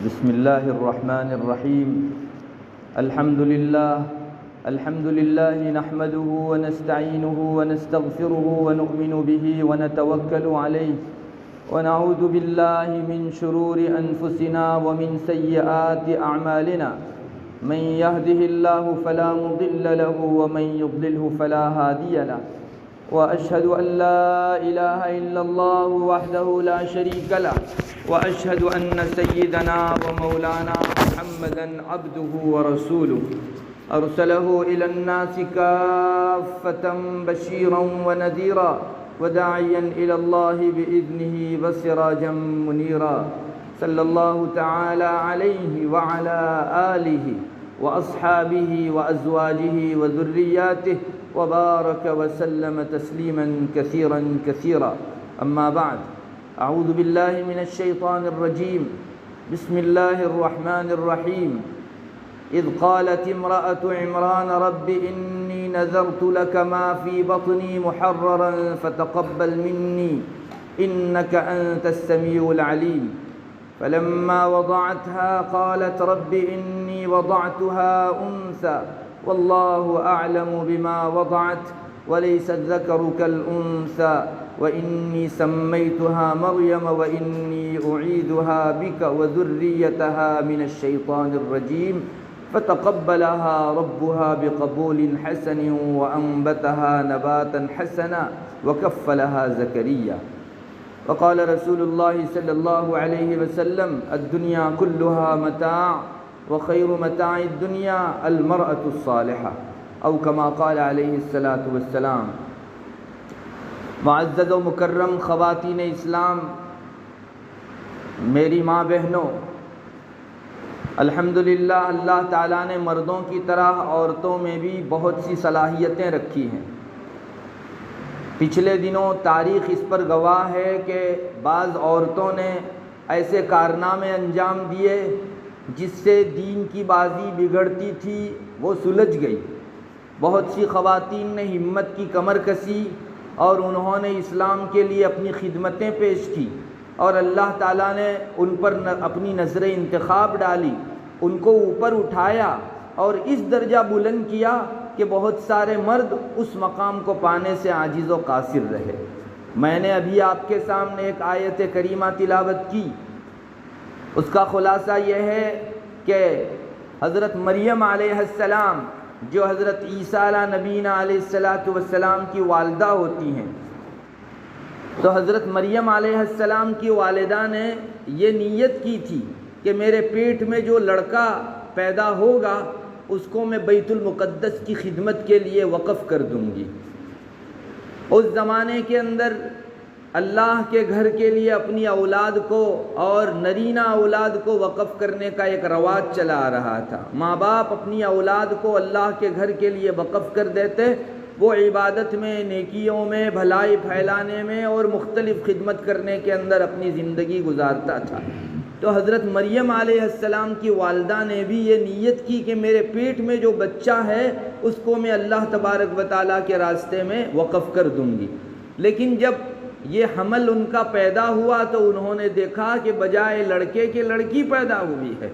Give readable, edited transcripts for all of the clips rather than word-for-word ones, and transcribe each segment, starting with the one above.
بسم الله الرحمن الرحيم. الحمد لله نحمده ونستعينه ونستغفره ونؤمن به ونتوكل عليه ونعوذ بالله من شرور أنفسنا ومن سيئات أعمالنا. من يهده الله فلا مضل له ومن يضلله فلا هادي له، وأشهد أن لا إله إلا الله وحده لا شريك له، وأشهد أن سيدنا ومولانا محمدًا عبده ورسوله أرسله إلى الناس كافة بشيرا ونذيرا وداعيا إلى الله بإذنه وسراجا منيرا. صلى الله تعالى عليه وعلى آله وأصحابه وأزواجه وذرياته وبارك وسلم تسليما كثيرا كثيرا. أما بعد، أعوذ بالله من الشيطان الرجيم. بسم الله الرحمن الرحيم. إذ قالت امرأة عمران رب إني نذرت لك ما في بطني محررا فتقبل مني إنك أنت السميع العليم. فلما وضعتها قالت رب إني وضعتها أنثى والله أعلم بما وضعت وليس الذكر كالأنثى وإني سميتها مريم وإني أعيذها بك وذريتها من الشيطان الرجيم. فتقبلها ربها بقبول حسن وأنبتها نباتا حسنا وكفلها زكريا. وقال رسول الله صلى الله عليه وسلم الدنيا كلها متاع وخير متاع الدنيا المرأة الصالحة، أو كما قال عليه الصلاة والسلام. معزز و مکرم خواتین اسلام، میری ماں بہنوں، الحمدللہ اللہ تعالیٰ نے مردوں کی طرح عورتوں میں بھی بہت سی صلاحیتیں رکھی ہیں. پچھلے دنوں تاریخ اس پر گواہ ہے کہ بعض عورتوں نے ایسے کارنامے انجام دیے جس سے دین کی بازی بگڑتی تھی وہ سلجھ گئی. بہت سی خواتین نے ہمت کی کمر کسی اور انہوں نے اسلام کے لیے اپنی خدمتیں پیش کی، اور اللہ تعالیٰ نے ان پر اپنی نظر انتخاب ڈالی، ان کو اوپر اٹھایا اور اس درجہ بلند کیا کہ بہت سارے مرد اس مقام کو پانے سے عاجز و قاصر رہے. میں نے ابھی آپ کے سامنے ایک آیت کریمہ تلاوت کی، اس کا خلاصہ یہ ہے کہ حضرت مریم علیہ السلام جو حضرت عیسیٰ علیہ نبینا علیہ السلام کی والدہ ہوتی ہیں، تو حضرت مریم علیہ السلام کی والدہ نے یہ نیت کی تھی کہ میرے پیٹ میں جو لڑکا پیدا ہوگا اس کو میں بیت المقدس کی خدمت کے لیے وقف کر دوں گی. اس زمانے کے اندر اللہ کے گھر کے لیے اپنی اولاد کو اور نرینہ اولاد کو وقف کرنے کا ایک رواج چلا آ رہا تھا. ماں باپ اپنی اولاد کو اللہ کے گھر کے لیے وقف کر دیتے، وہ عبادت میں، نیکیوں میں، بھلائی پھیلانے میں اور مختلف خدمت کرنے کے اندر اپنی زندگی گزارتا تھا. تو حضرت مریم علیہ السلام کی والدہ نے بھی یہ نیت کی کہ میرے پیٹ میں جو بچہ ہے اس کو میں اللہ تبارک و تعالیٰ کے راستے میں وقف کر دوں گی. لیکن جب یہ حمل ان کا پیدا ہوا تو انہوں نے دیکھا کہ بجائے لڑکے کے لڑکی پیدا ہوئی ہے.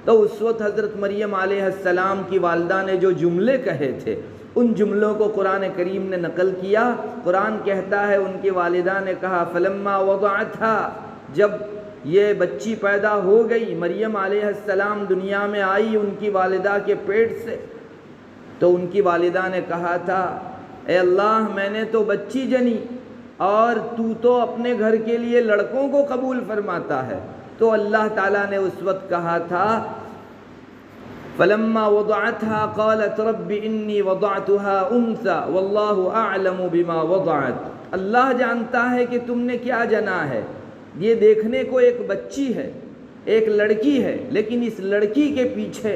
تو اس وقت حضرت مریم علیہ السلام کی والدہ نے جو جملے کہے تھے ان جملوں کو قرآن کریم نے نقل کیا. قرآن کہتا ہے ان کی والدہ نے کہا فلما وضعتھا، جب یہ بچی پیدا ہو گئی، مریم علیہ السلام دنیا میں آئی ان کی والدہ کے پیٹ سے، تو ان کی والدہ نے کہا تھا اے اللہ میں نے تو بچی جنی اور تو اپنے گھر کے لیے لڑکوں کو قبول فرماتا ہے. تو اللہ تعالیٰ نے اس وقت کہا تھا فلما وضعتها قالت رب انی وضعتها انثى واللہ اعلم بما وضعت. اللہ جانتا ہے کہ تم نے کیا جنا ہے. یہ دیکھنے کو ایک بچی ہے، ایک لڑکی ہے، لیکن اس لڑکی کے پیچھے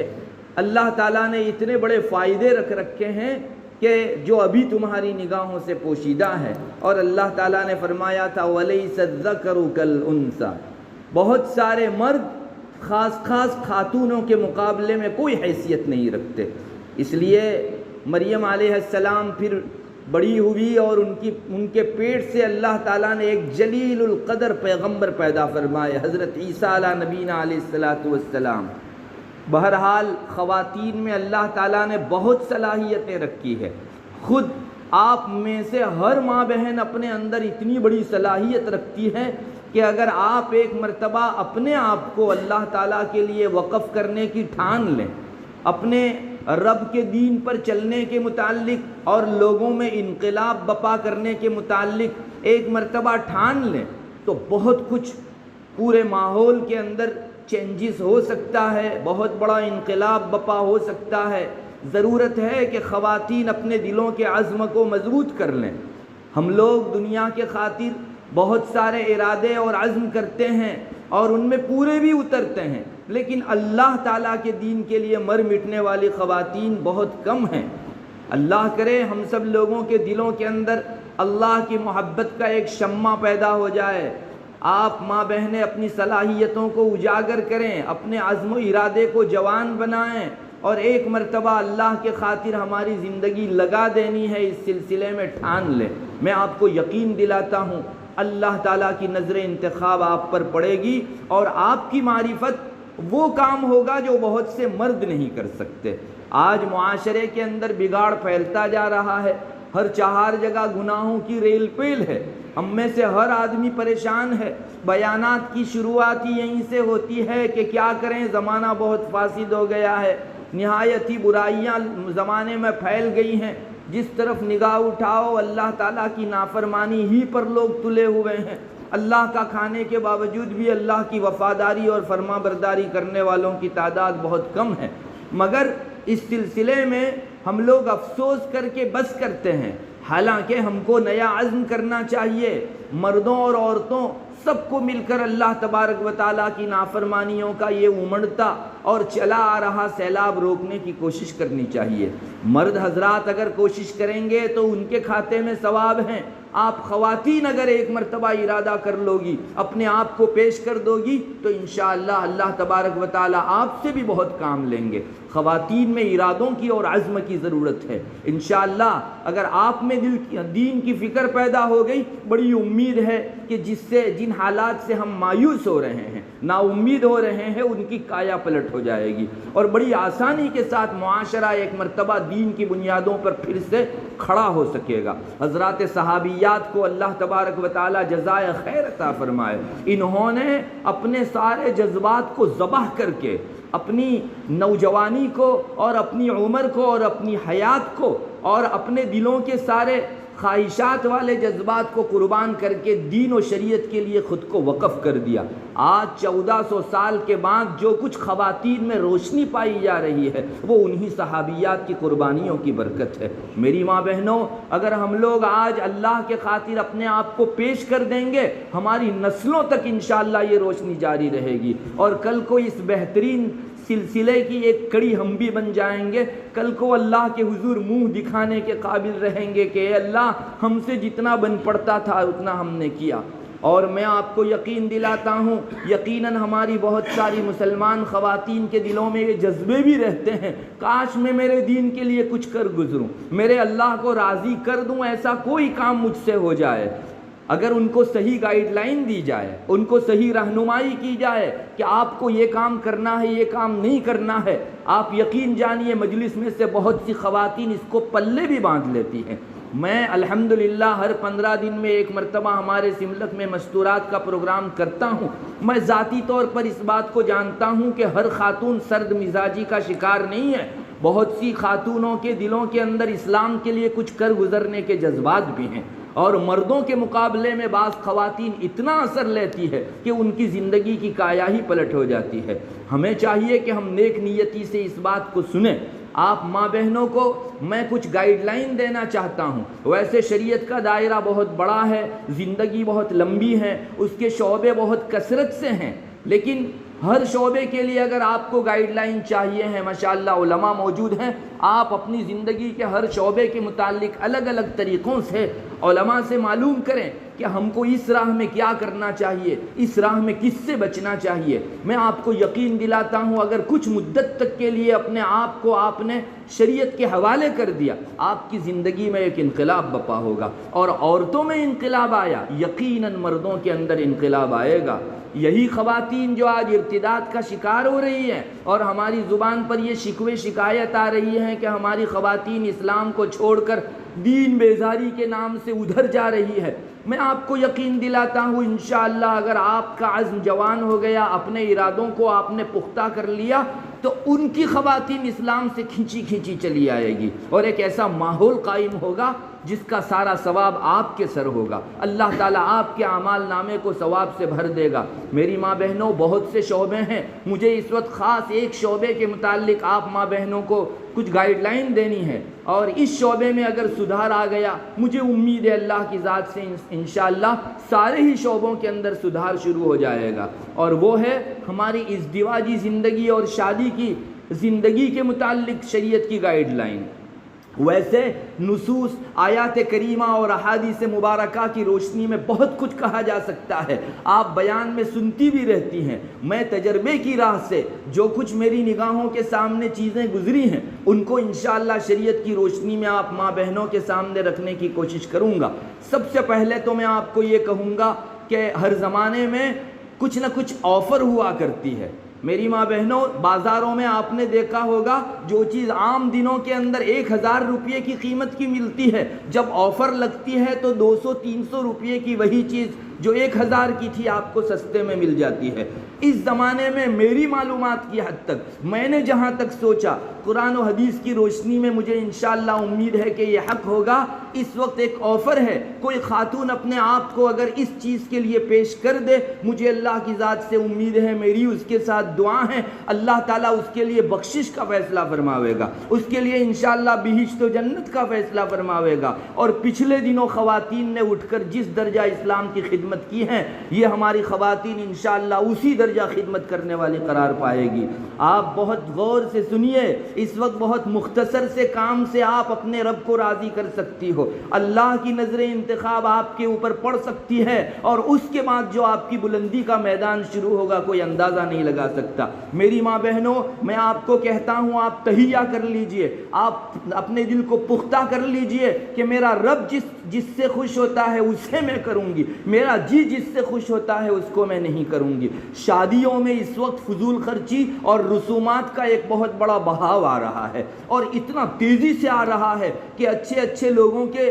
اللہ تعالیٰ نے اتنے بڑے فائدے رکھ رکھے ہیں کہ جو ابھی تمہاری نگاہوں سے پوشیدہ ہے. اور اللہ تعالیٰ نے فرمایا تھا وَلَيْسَ الذَّكَرُ كَالْأُنثَىٰ، بہت سارے مرد خاص خاتونوں کے مقابلے میں کوئی حیثیت نہیں رکھتے. اس لیے مریم علیہ السلام پھر بڑی ہوئی اور ان کے پیٹ سے اللہ تعالیٰ نے ایک جلیل القدر پیغمبر پیدا فرمائے، حضرت عیسیٰ علیہ نبینا علیہ السلام۔ بہرحال خواتین میں اللہ تعالیٰ نے بہت صلاحیتیں رکھی ہے۔ خود آپ میں سے ہر ماں بہن اپنے اندر اتنی بڑی صلاحیت رکھتی ہے کہ اگر آپ ایک مرتبہ اپنے آپ کو اللہ تعالیٰ کے لیے وقف کرنے کی ٹھان لیں، اپنے رب کے دین پر چلنے کے متعلق اور لوگوں میں انقلاب بپا کرنے کے متعلق ایک مرتبہ ٹھان لیں، تو بہت کچھ پورے ماحول کے اندر چینجز ہو سکتا ہے، بہت بڑا انقلاب بپا ہو سکتا ہے۔ ضرورت ہے کہ خواتین اپنے دلوں کے عزم کو مضبوط کر لیں۔ ہم لوگ دنیا کے خاطر بہت سارے ارادے اور عزم کرتے ہیں اور ان میں پورے بھی اترتے ہیں، لیکن اللہ تعالیٰ کے دین کے لیے مر مٹنے والی خواتین بہت کم ہیں۔ اللہ کرے ہم سب لوگوں کے دلوں کے اندر اللہ کی محبت کا ایک شمع پیدا ہو جائے۔ آپ ماں بہنیں اپنی صلاحیتوں کو اجاگر کریں، اپنے عزم و ارادے کو جوان بنائیں اور ایک مرتبہ اللہ کے خاطر ہماری زندگی لگا دینی ہے، اس سلسلے میں ٹھان لیں۔ میں آپ کو یقین دلاتا ہوں اللہ تعالیٰ کی نظر انتخاب آپ پر پڑے گی اور آپ کی معرفت وہ کام ہوگا جو بہت سے مرد نہیں کر سکتے۔ آج معاشرے کے اندر بگاڑ پھیلتا جا رہا ہے، ہر چہار جگہ گناہوں کی ریل پیل ہے، ہم میں سے ہر آدمی پریشان ہے۔ بیانات کی شروعات ہی یہیں سے ہوتی ہے کہ کیا کریں، زمانہ بہت فاسد ہو گیا ہے، نہایت ہی برائیاں زمانے میں پھیل گئی ہیں، جس طرف نگاہ اٹھاؤ اللہ تعالیٰ کی نافرمانی ہی پر لوگ تلے ہوئے ہیں۔ اللہ کا کھانے کے باوجود بھی اللہ کی وفاداری اور فرما برداری کرنے والوں کی تعداد بہت کم ہے، مگر اس سلسلے میں ہم لوگ افسوس کر کے بس کرتے ہیں، حالانکہ ہم کو نیا عزم کرنا چاہیے۔ مردوں اور عورتوں سب کو مل کر اللہ تبارک و تعالیٰ کی نافرمانیوں کا یہ امڑتا اور چلا آ رہا سیلاب روکنے کی کوشش کرنی چاہیے۔ مرد حضرات اگر کوشش کریں گے تو ان کے کھاتے میں ثواب ہیں۔ آپ خواتین اگر ایک مرتبہ ارادہ کر لو گی، اپنے آپ کو پیش کر دو گی، تو انشاءاللہ اللہ تبارک و تعالیٰ آپ سے بھی بہت کام لیں گے۔ خواتین میں ارادوں کی اور عزم کی ضرورت ہے۔ انشاءاللہ اگر آپ میں دین کی فکر پیدا ہو گئی، بڑی امید ہے کہ جن حالات سے ہم مایوس ہو رہے ہیں، نا امید ہو رہے ہیں، ان کی کایا پلٹ ہو جائے گی اور بڑی آسانی کے ساتھ معاشرہ ایک مرتبہ دین کی بنیادوں پر پھر سے کھڑا ہو سکے گا۔ حضرات صحابیات کو اللہ تبارک و تعالی جزائے خیر عطا فرمائے، انہوں نے اپنے سارے جذبات کو ذبح کر کے، اپنی نوجوانی کو اور اپنی عمر کو اور اپنی حیات کو اور اپنے دلوں کے سارے خواہشات والے جذبات کو قربان کر کے دین و شریعت کے لیے خود کو وقف کر دیا۔ آج 1400 سال کے بعد جو کچھ خواتین میں روشنی پائی جا رہی ہے، وہ انہی صحابیات کی قربانیوں کی برکت ہے۔ میری ماں بہنوں، اگر ہم لوگ آج اللہ کے خاطر اپنے آپ کو پیش کر دیں گے، ہماری نسلوں تک انشاءاللہ یہ روشنی جاری رہے گی اور کل کو اس بہترین سلسلے کی ایک کڑی ہم بھی بن جائیں گے۔ کل کو اللہ کے حضور منہ دکھانے کے قابل رہیں گے کہ اے اللہ، ہم سے جتنا بن پڑتا تھا اتنا ہم نے کیا۔ اور میں آپ کو یقین دلاتا ہوں، یقیناً ہماری بہت ساری مسلمان خواتین کے دلوں میں یہ جذبے بھی رہتے ہیں، کاش میں میرے دین کے لیے کچھ کر گزروں، میرے اللہ کو راضی کر دوں، ایسا کوئی کام مجھ سے ہو جائے۔ اگر ان کو صحیح گائیڈ لائن دی جائے، ان کو صحیح رہنمائی کی جائے کہ آپ کو یہ کام کرنا ہے، یہ کام نہیں کرنا ہے، آپ یقین جانیے مجلس میں سے بہت سی خواتین اس کو پلے بھی باندھ لیتی ہیں۔ میں الحمدللہ ہر 15 دن میں ایک مرتبہ ہمارے سملک میں مستورات کا پروگرام کرتا ہوں۔ میں ذاتی طور پر اس بات کو جانتا ہوں کہ ہر خاتون سرد مزاجی کا شکار نہیں ہے، بہت سی خاتونوں کے دلوں کے اندر اسلام کے لیے کچھ کر گزرنے کے جذبات بھی ہیں، اور مردوں کے مقابلے میں بعض خواتین اتنا اثر لیتی ہے کہ ان کی زندگی کی کایا ہی پلٹ ہو جاتی ہے۔ ہمیں چاہیے کہ ہم نیک نیتی سے اس بات کو سنیں۔ آپ ماں بہنوں کو میں کچھ گائیڈ لائن دینا چاہتا ہوں۔ ویسے شریعت کا دائرہ بہت بڑا ہے، زندگی بہت لمبی ہے، اس کے شعبے بہت کثرت سے ہیں، لیکن ہر شعبے کے لیے اگر آپ کو گائیڈ لائن چاہیے ہیں، ماشاءاللہ علماء موجود ہیں، آپ اپنی زندگی کے ہر شعبے کے متعلق الگ الگ طریقوں سے علماء سے معلوم کریں کہ ہم کو اس راہ میں کیا کرنا چاہیے، اس راہ میں کس سے بچنا چاہیے۔ میں آپ کو یقین دلاتا ہوں اگر کچھ مدت تک کے لیے اپنے آپ کو آپ نے شریعت کے حوالے کر دیا، آپ کی زندگی میں ایک انقلاب بپا ہوگا۔ اور عورتوں میں انقلاب آیا، یقیناً مردوں کے اندر انقلاب آئے گا۔ یہی خواتین جو آج ارتداد کا شکار ہو رہی ہیں اور ہماری زبان پر یہ شکوے شکایت آ رہی ہیں کہ ہماری خواتین اسلام کو چھوڑ کر دین بیزاری کے نام سے ادھر جا رہی ہے، میں آپ کو یقین دلاتا ہوں انشاءاللہ اگر آپ کا عزم جوان ہو گیا، اپنے ارادوں کو آپ نے پختہ کر لیا، تو ان کی خواتین اسلام سے کھینچی کھینچی چلی آئے گی اور ایک ایسا ماحول قائم ہوگا جس کا سارا ثواب آپ کے سر ہوگا۔ اللہ تعالیٰ آپ کے اعمال نامے کو ثواب سے بھر دے گا۔ میری ماں بہنوں، بہت سے شعبے ہیں، مجھے اس وقت خاص ایک شعبے کے متعلق آپ ماں بہنوں کو کچھ گائیڈ لائن دینی ہے، اور اس شعبے میں اگر سدھار آ گیا، مجھے امید ہے اللہ کی ذات سے انشاءاللہ سارے ہی شعبوں کے اندر سدھار شروع ہو جائے گا، اور وہ ہے ہماری ازدواجی زندگی اور شادی کی زندگی کے متعلق شریعت کی گائیڈ لائن۔ ویسے نصوص، آیات کریمہ اور احادیث مبارکہ کی روشنی میں بہت کچھ کہا جا سکتا ہے، آپ بیان میں سنتی بھی رہتی ہیں۔ میں تجربے کی راہ سے جو کچھ میری نگاہوں کے سامنے چیزیں گزری ہیں ان کو انشاءاللہ شریعت کی روشنی میں آپ ماں بہنوں کے سامنے رکھنے کی کوشش کروں گا۔ سب سے پہلے تو میں آپ کو یہ کہوں گا کہ ہر زمانے میں کچھ نہ کچھ آفر ہوا کرتی ہے۔ میری ماں بہنوں، بازاروں میں آپ نے دیکھا ہوگا جو چیز عام دنوں کے اندر 1000 روپے کی قیمت کی ملتی ہے، جب آفر لگتی ہے تو 200-300 روپے کی وہی چیز جو 1000 کی تھی آپ کو سستے میں مل جاتی ہے۔ اس زمانے میں میری معلومات کی حد تک، میں نے جہاں تک سوچا، قرآن و حدیث کی روشنی میں مجھے انشاءاللہ امید ہے کہ یہ حق ہوگا، اس وقت ایک آفر ہے، کوئی خاتون اپنے آپ کو اگر اس چیز کے لیے پیش کر دے، مجھے اللہ کی ذات سے امید ہے، میری اس کے ساتھ دعا ہے، اللہ تعالیٰ اس کے لیے بخشش کا فیصلہ فرماوے گا، اس کے لیے انشاءاللہ بہشت و جنت کا فیصلہ فرماوے گا۔ اور پچھلے دنوں خواتین نے اٹھ کر جس درجہ اسلام کی خدمت کی ہے، یہ ہماری خواتین انشاءاللہ اسی درجہ خدمت کرنے والی قرار پائے گی۔ آپ بہت غور سے سنیے، اس وقت بہت مختصر سے کام سے آپ اپنے رب کو راضی کر سکتی ہو، اللہ کی نظر انتخاب آپ کے اوپر پڑ سکتی ہے، اور اس کے بعد جو آپ کی بلندی کا میدان شروع ہوگا کوئی اندازہ نہیں لگا سکتا۔ میری ماں بہنوں، میں آپ کو کہتا ہوں آپ تہیہ کر لیجئے، آپ اپنے دل کو پختہ کر لیجئے کہ میرا رب جس سے خوش ہوتا ہے اسے میں کروں گی، میرا جی جس سے خوش ہوتا ہے اس کو میں نہیں کروں گی۔ شادیوں میں اس وقت فضول خرچی اور رسومات کا ایک بہت بڑا بہاؤ آ رہا ہے، اور اتنا تیزی سے آ رہا ہے کہ اچھے اچھے لوگوں کے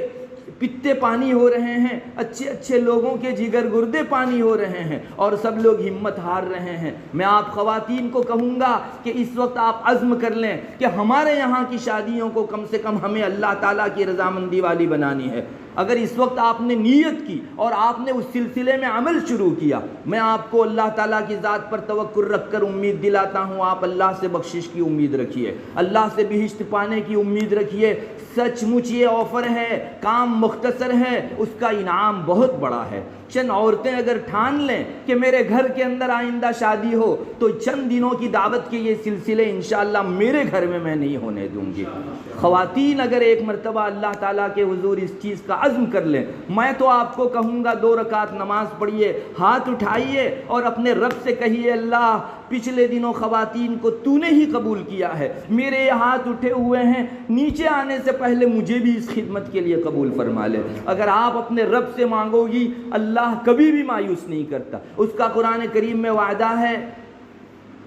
پتے پانی ہو رہے ہیں، اچھے اچھے لوگوں کے جگر گردے پانی ہو رہے ہیں، اور سب لوگ ہمت ہار رہے ہیں۔ میں آپ خواتین کو کہوں گا کہ اس وقت آپ عزم کر لیں کہ ہمارے یہاں کی شادیوں کو کم سے کم ہمیں اللہ تعالیٰ کی رضامندی والی بنانی ہے۔ اگر اس وقت آپ نے نیت کی اور آپ نے اس سلسلے میں عمل شروع کیا، میں آپ کو اللہ تعالیٰ کی ذات پر توکل رکھ کر امید دلاتا ہوں، آپ اللہ سے بخشش کی امید رکھیے، اللہ سے بہشت پانے کی امید رکھیے۔ سچ مچ یہ آفر ہے، کام مختصر ہے، اس کا انعام بہت بڑا ہے۔ چند عورتیں اگر ٹھان لیں کہ میرے گھر کے اندر آئندہ شادی ہو تو چند دنوں کی دعوت کے یہ سلسلے انشاءاللہ میرے گھر میں نہیں ہونے دوں گی۔ خواتین اگر ایک مرتبہ اللہ تعالیٰ کے حضور اس چیز کا عزم کر لیں، میں تو آپ کو کہوں گا 2 رکعت نماز پڑھیے، ہاتھ اٹھائیے اور اپنے رب سے کہیے، اللہ پچھلے دنوں خواتین کو تو نے ہی قبول کیا ہے، میرے یہ ہاتھ اٹھے ہوئے ہیں، نیچے آنے سے پہلے مجھے بھی اس خدمت کے لیے قبول فرما لے۔ اگر آپ اپنے رب سے مانگو گی، اللہ کبھی بھی مایوس نہیں کرتا، اس کا قرآن کریم میں وعدہ ہے،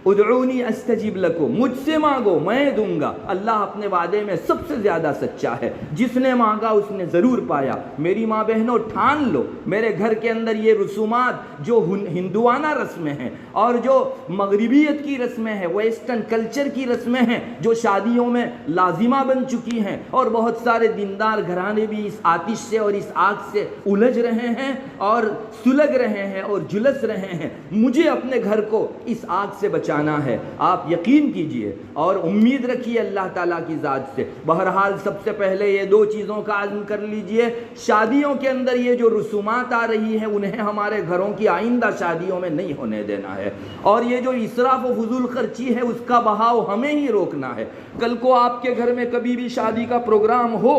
ادعونی استجب لکم، مجھ سے مانگو میں دوں گا۔ اللہ اپنے وعدے میں سب سے زیادہ سچا ہے، جس نے مانگا اس نے ضرور پایا۔ میری ماں بہنوں، ٹھان لو، میرے گھر کے اندر یہ رسومات جو ہندوانہ رسمیں ہیں اور جو مغربیت کی رسمیں ہیں، ویسٹرن کلچر کی رسمیں ہیں، جو شادیوں میں لازمہ بن چکی ہیں، اور بہت سارے دیندار گھرانے بھی اس آتش سے اور اس آگ سے الجھ رہے ہیں اور سلگ رہے ہیں اور جھلس رہے ہیں، مجھے اپنے گھر کو اس آگ سے بچانا ہے۔ آپ یقین کیجئے اور امید رکھیے اللہ تعالیٰ کی ذات سے۔ بہرحال سب سے پہلے یہ 2 چیزوں کا عزم کر لیجئے، شادیوں کے اندر یہ جو رسومات آ رہی ہیں انہیں ہمارے گھروں کی آئندہ شادیوں میں نہیں ہونے دینا ہے، اور یہ جو اسراف و فضول خرچی ہے اس کا بہاؤ ہمیں ہی روکنا ہے۔ کل کو آپ کے گھر میں کبھی بھی شادی کا پروگرام ہو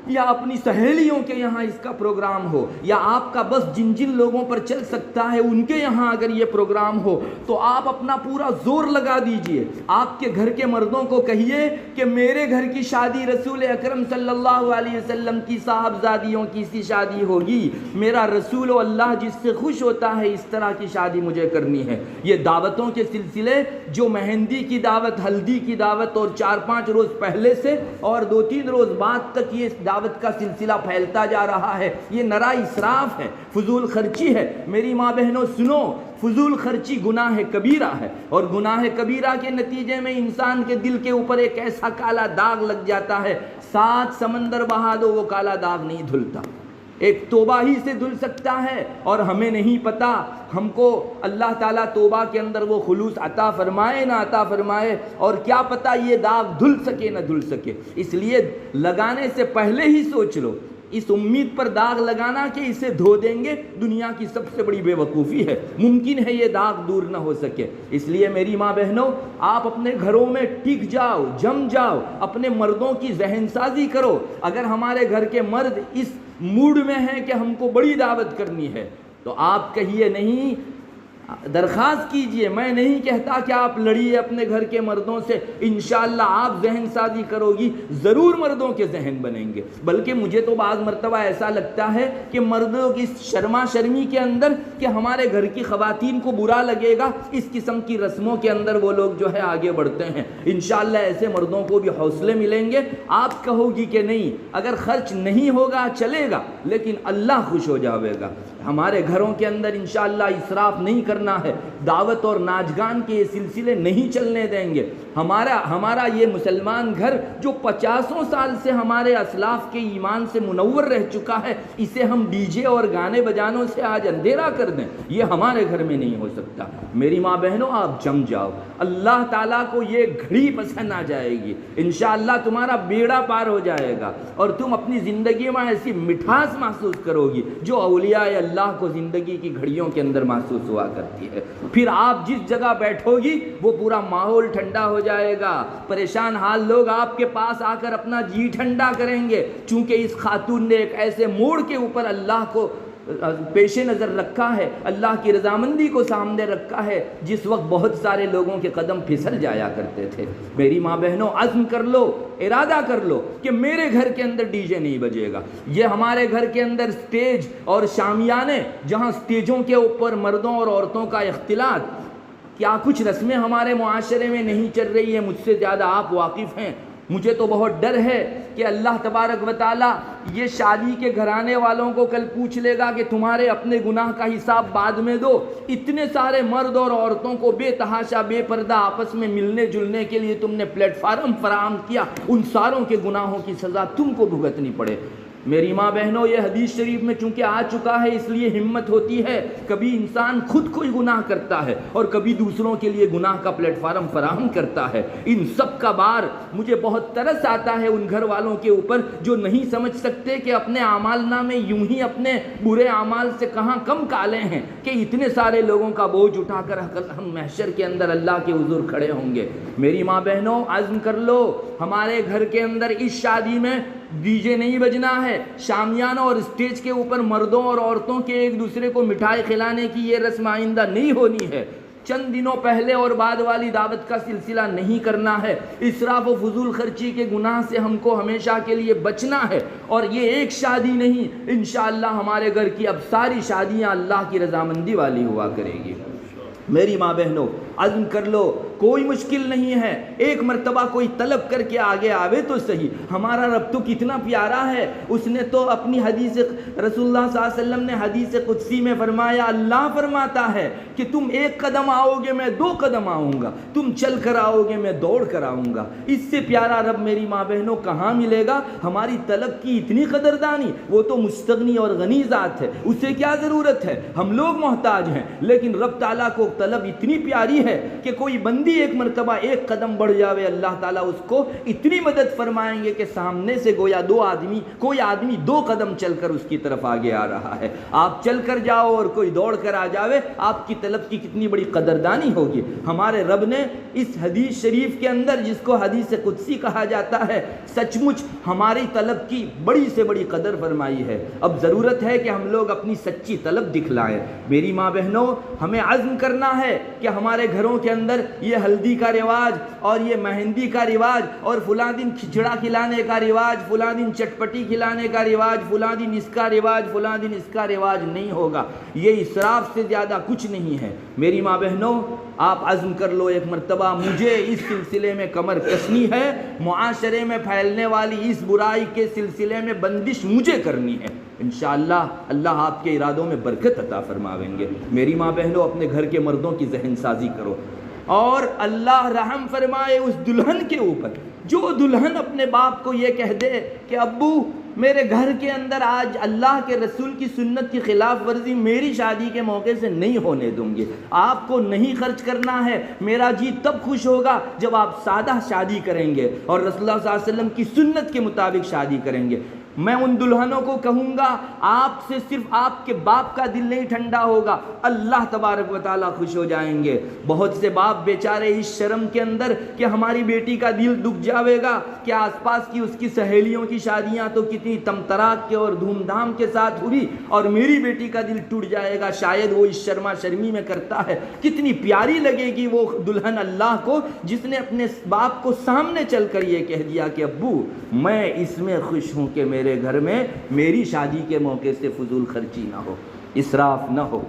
یا اپنی سہیلیوں کے یہاں اس کا پروگرام ہو، یا آپ کا بس جن جن لوگوں پر چل سکتا ہے ان کے یہاں اگر یہ پروگرام ہو تو آپ اپنا پورا زور لگا دیجئے. آپ کے گھر کے مردوں کو کہیے کہ میرے گھر کی شادی رسول اکرم صلی اللہ علیہ وسلم کی صاحبزادیوں کی سی شادی ہوگی، میرا رسول و اللہ جس سے خوش ہوتا ہے اس طرح کی شادی مجھے کرنی ہے. یہ دعوتوں کے سلسلے جو مہندی کی دعوت، ہلدی کی دعوت، اور 4-5 روز پہلے سے اور 2-3 روز بعد تک یہ دعوت کا سلسلہ پھیلتا جا رہا ہے، یہ نرا اسراف ہے، فضول خرچی ہے. میری ماں بہنوں سنو، فضول خرچی گناہ کبیرہ ہے، اور گناہ کبیرہ کے نتیجے میں انسان کے دل کے اوپر ایک ایسا کالا داغ لگ جاتا ہے، 7 سمندر بہا دو وہ کالا داغ نہیں دھلتا. ایک توبہ ہی سے دھل سکتا ہے، اور ہمیں نہیں پتا ہم کو اللہ تعالیٰ توبہ کے اندر وہ خلوص عطا فرمائے نہ عطا فرمائے، اور کیا پتا یہ داغ دھل سکے نہ دھل سکے. اس لیے لگانے سے پہلے ہی سوچ لو. اس امید پر داغ لگانا کہ اسے دھو دیں گے دنیا کی سب سے بڑی بے وقوفی ہے. ممکن ہے یہ داغ دور نہ ہو سکے. اس لیے میری ماں بہنوں، آپ اپنے گھروں میں ٹک جاؤ، جم جاؤ، اپنے مردوں کی ذہن سازی کرو. اگر ہمارے گھر کے مرد اس موڈ میں ہیں کہ ہم کو بڑی دعوت کرنی ہے تو آپ کہیے نہیں، درخواست کیجئے. میں نہیں کہتا کہ آپ لڑیے اپنے گھر کے مردوں سے، انشاءاللہ آپ ذہن سازی کرو گی ضرور مردوں کے ذہن بنیں گے. بلکہ مجھے تو بعض مرتبہ ایسا لگتا ہے کہ مردوں کی شرما شرمی کے اندر کہ ہمارے گھر کی خواتین کو برا لگے گا، اس قسم کی رسموں کے اندر وہ لوگ جو ہے آگے بڑھتے ہیں. انشاءاللہ ایسے مردوں کو بھی حوصلے ملیں گے. آپ کہو گی کہ نہیں، اگر خرچ نہیں ہوگا چلے گا لیکن اللہ خوش ہو جاوے گا. ہمارے گھروں کے اندر انشاءاللہ اسراف نہیں کرنا ہے. دعوت اور ناچگان کے یہ سلسلے نہیں چلنے دیں گے. ہمارا یہ مسلمان گھر جو 50 سال سے ہمارے اسلاف کے ایمان سے منور رہ چکا ہے، اسے ہم ڈی جے اور گانے بجانوں سے آج اندھیرا کر دیں، یہ ہمارے گھر میں نہیں ہو سکتا. میری ماں بہنوں آپ جم جاؤ. اللہ تعالیٰ کو یہ گھڑی پسند آ جائے گی، انشاءاللہ تمہارا بیڑا پار ہو جائے گا، اور تم اپنی زندگی میں ایسی مٹھاس محسوس کرو گی جو اولیاء اللہ کو زندگی کی گھڑیوں کے اندر محسوس ہوا کرتی ہے. پھر آپ جس جگہ بیٹھو گی وہ پورا ماحول ٹھنڈا ہو جائے گا. پریشان حال لوگ آپ کے پاس آ کر اپنا جی ٹھنڈا کریں گے، چونکہ اس خاتون نے ایک ایسے موڑ کے اوپر اللہ کو پیش نظر رکھا ہے، اللہ کی رضامندی کو سامنے رکھا ہے، جس وقت بہت سارے لوگوں کے قدم پھسل جایا کرتے تھے. میری ماں بہنوں عزم کر لو، ارادہ کر لو کہ میرے گھر کے اندر ڈی جے نہیں بجے گا. یہ ہمارے گھر کے اندر سٹیج اور شامیانے، جہاں سٹیجوں کے اوپر مردوں اور عورتوں کا اختلاط، کیا کچھ رسمیں ہمارے معاشرے میں نہیں چل رہی ہیں؟ مجھ سے زیادہ آپ واقف ہیں. مجھے تو بہت ڈر ہے کہ اللہ تبارک و تعالیٰ یہ شادی کے گھرانے والوں کو کل پوچھ لے گا کہ تمہارے اپنے گناہ کا حساب بعد میں دو. اتنے سارے مرد اور عورتوں کو بے تحاشا بے پردہ آپس میں ملنے جلنے کے لیے تم نے پلیٹ فارم فراہم کیا، ان ساروں کے گناہوں کی سزا تم کو بھگتنی پڑے. میری ماں بہنوں، یہ حدیث شریف میں چونکہ آ چکا ہے اس لیے ہمت ہوتی ہے. کبھی انسان خود کوئی گناہ کرتا ہے اور کبھی دوسروں کے لیے گناہ کا پلیٹ فارم فراہم کرتا ہے. ان سب کا بار مجھے بہت ترس آتا ہے ان گھر والوں کے اوپر جو نہیں سمجھ سکتے کہ اپنے اعمال نامے یوں ہی اپنے برے اعمال سے کہاں کم کالے ہیں کہ اتنے سارے لوگوں کا بوجھ اٹھا کر ہم محشر کے اندر اللہ کے حضور کھڑے ہوں گے. میری ماں بہنوں عزم کر لو، ہمارے گھر کے اندر اس شادی میں ڈی جے نہیں بجنا ہے. شامیانہ اور اسٹیج کے اوپر مردوں اور عورتوں کے ایک دوسرے کو مٹھائی کھلانے کی یہ رسم آئندہ نہیں ہونی ہے. چند دنوں پہلے اور بعد والی دعوت کا سلسلہ نہیں کرنا ہے. اسراف و فضول خرچی کے گناہ سے ہم کو ہمیشہ کے لیے بچنا ہے. اور یہ ایک شادی نہیں، انشاءاللہ ہمارے گھر کی اب ساری شادیاں اللہ کی رضامندی والی ہوا کرے گی. میری ماں بہنوں عزم کر لو، کوئی مشکل نہیں ہے. ایک مرتبہ کوئی طلب کر کے آگے آوے تو صحیح. ہمارا رب تو کتنا پیارا ہے، اس نے تو اپنی حدیث رسول اللہ صلی اللہ علیہ وسلم نے حدیث قدسی میں فرمایا، اللہ فرماتا ہے کہ تم 1 قدم آؤ گے میں 2 قدم آؤں گا، تم چل کر آؤ گے میں دوڑ کر آؤں گا. اس سے پیارا رب میری ماں بہنوں کہاں ملے گا؟ ہماری طلب کی اتنی قدردانی، وہ تو مستغنی اور غنی ذات ہے، اسے کیا ضرورت ہے؟ ہم لوگ محتاج ہیں، لیکن رب تعالیٰ کو طلب اتنی پیاری ہے کہ کوئی بندی بھی ایک مرتبہ ایک قدم بڑھ جاوے اللہ تعالیٰ اس کو اتنی مدد فرمائیں گے کہ سامنے سے گویا کوئی آدمی 2 قدم چل کر اس کی طرف آگے آ رہا ہے. آپ چل کر جاؤ اور کوئی دوڑ کر آ جاوے, آپ کی طلب کی کتنی بڑی قدردانی ہوگی. ہمارے رب نے اس حدیث شریف کے اندر, جس کو حدیث قدسی کہا جاتا ہے, سچ مچ ہماری طلب کی بڑی سے بڑی قدر فرمائی ہے. اب ضرورت ہے کہ ہم لوگ اپنی سچی طلب دکھلائیں. میری ماں بہنوں, ہمیں عزم کرنا ہے کہ ہمارے گھروں کے اندر یہ ہلدی کا رواج اور یہ مہندی کا رواج اور فلاں دن کھچڑا کھلانے کا رواج, فلاں دن چٹپٹی کھلانے کا رواج, فلاں دن اس کا رواج, فلاں دن اس کا رواج نہیں ہوگا. یہ اسراف سے زیادہ کچھ نہیں ہے. میری ماں بہنوں, آپ عزم کر لو ایک مرتبہ, مجھے اس سلسلے میں کمر کسنی ہے, معاشرے میں پھیلنے والی اس برائی کے سلسلے میں بندش مجھے کرنی ہے. انشاءاللہ اللہ آپ کے ارادوں میں برکت عطا فرماویں گے. میری ماں بہنوں, اپنے گھر کے مردوں کی ذہن سازی کرو اور اللہ رحم فرمائے اس دلہن کے اوپر جو دلہن اپنے باپ کو یہ کہہ دے کہ ابو میرے گھر کے اندر آج اللہ کے رسول کی سنت کی خلاف ورزی میری شادی کے موقع سے نہیں ہونے دوں گی. آپ کو نہیں خرچ کرنا ہے, میرا جی تب خوش ہوگا جب آپ سادہ شادی کریں گے اور رسول اللہ صلی اللہ علیہ وسلم کی سنت کے مطابق شادی کریں گے. میں ان دلہنوں کو کہوں گا, آپ سے صرف آپ کے باپ کا دل نہیں ٹھنڈا ہوگا, اللہ تبارک و تعالیٰ خوش ہو جائیں گے. بہت سے باپ بیچارے اس شرم کے اندر کہ ہماری بیٹی کا دل دکھ جاوے گا کہ آس پاس کی اس کی سہیلیوں کی شادیاں تو کتنی تمتراک کے اور دھوم دھام کے ساتھ ہوئی اور میری بیٹی کا دل ٹوٹ جائے گا, شاید وہ اس شرما شرمی میں کرتا ہے. کتنی پیاری لگے گی وہ دلہن اللہ کو جس نے اپنے باپ کو سامنے چل کر یہ کہہ دیا کہ ابو میں اس میں خوش ہوں کہ میرے گھر میں میری شادی کے موقع سے فضول خرچی نہ ہو, اسراف نہ ہو.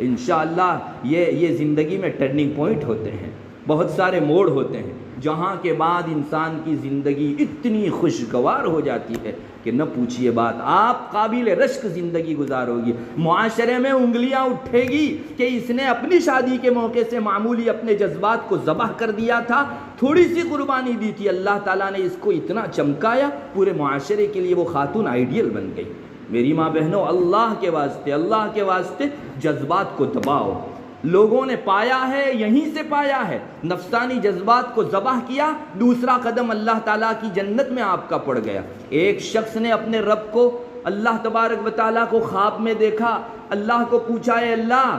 انشاءاللہ یہ زندگی میں ٹرننگ پوائنٹ ہوتے ہیں, بہت سارے موڑ ہوتے ہیں جہاں کے بعد انسان کی زندگی اتنی خوشگوار ہو جاتی ہے کہ نہ پوچھئے بات. آپ قابل رشک زندگی گزارو گی, معاشرے میں انگلیاں اٹھے گی کہ اس نے اپنی شادی کے موقع سے معمولی اپنے جذبات کو ذبح کر دیا تھا, تھوڑی سی قربانی دی تھی, اللہ تعالیٰ نے اس کو اتنا چمکایا پورے معاشرے کے لیے وہ خاتون آئیڈیل بن گئی. میری ماں بہنوں, اللہ کے واسطے جذبات کو دباؤ. لوگوں نے پایا ہے, یہیں سے پایا ہے, نفسانی جذبات کو ذبح کیا, دوسرا قدم اللہ تعالیٰ کی جنت میں آپ کا پڑ گیا. ایک شخص نے اپنے رب کو, اللہ تبارک و تعالیٰ کو خواب میں دیکھا, اللہ کو پوچھا اے اللہ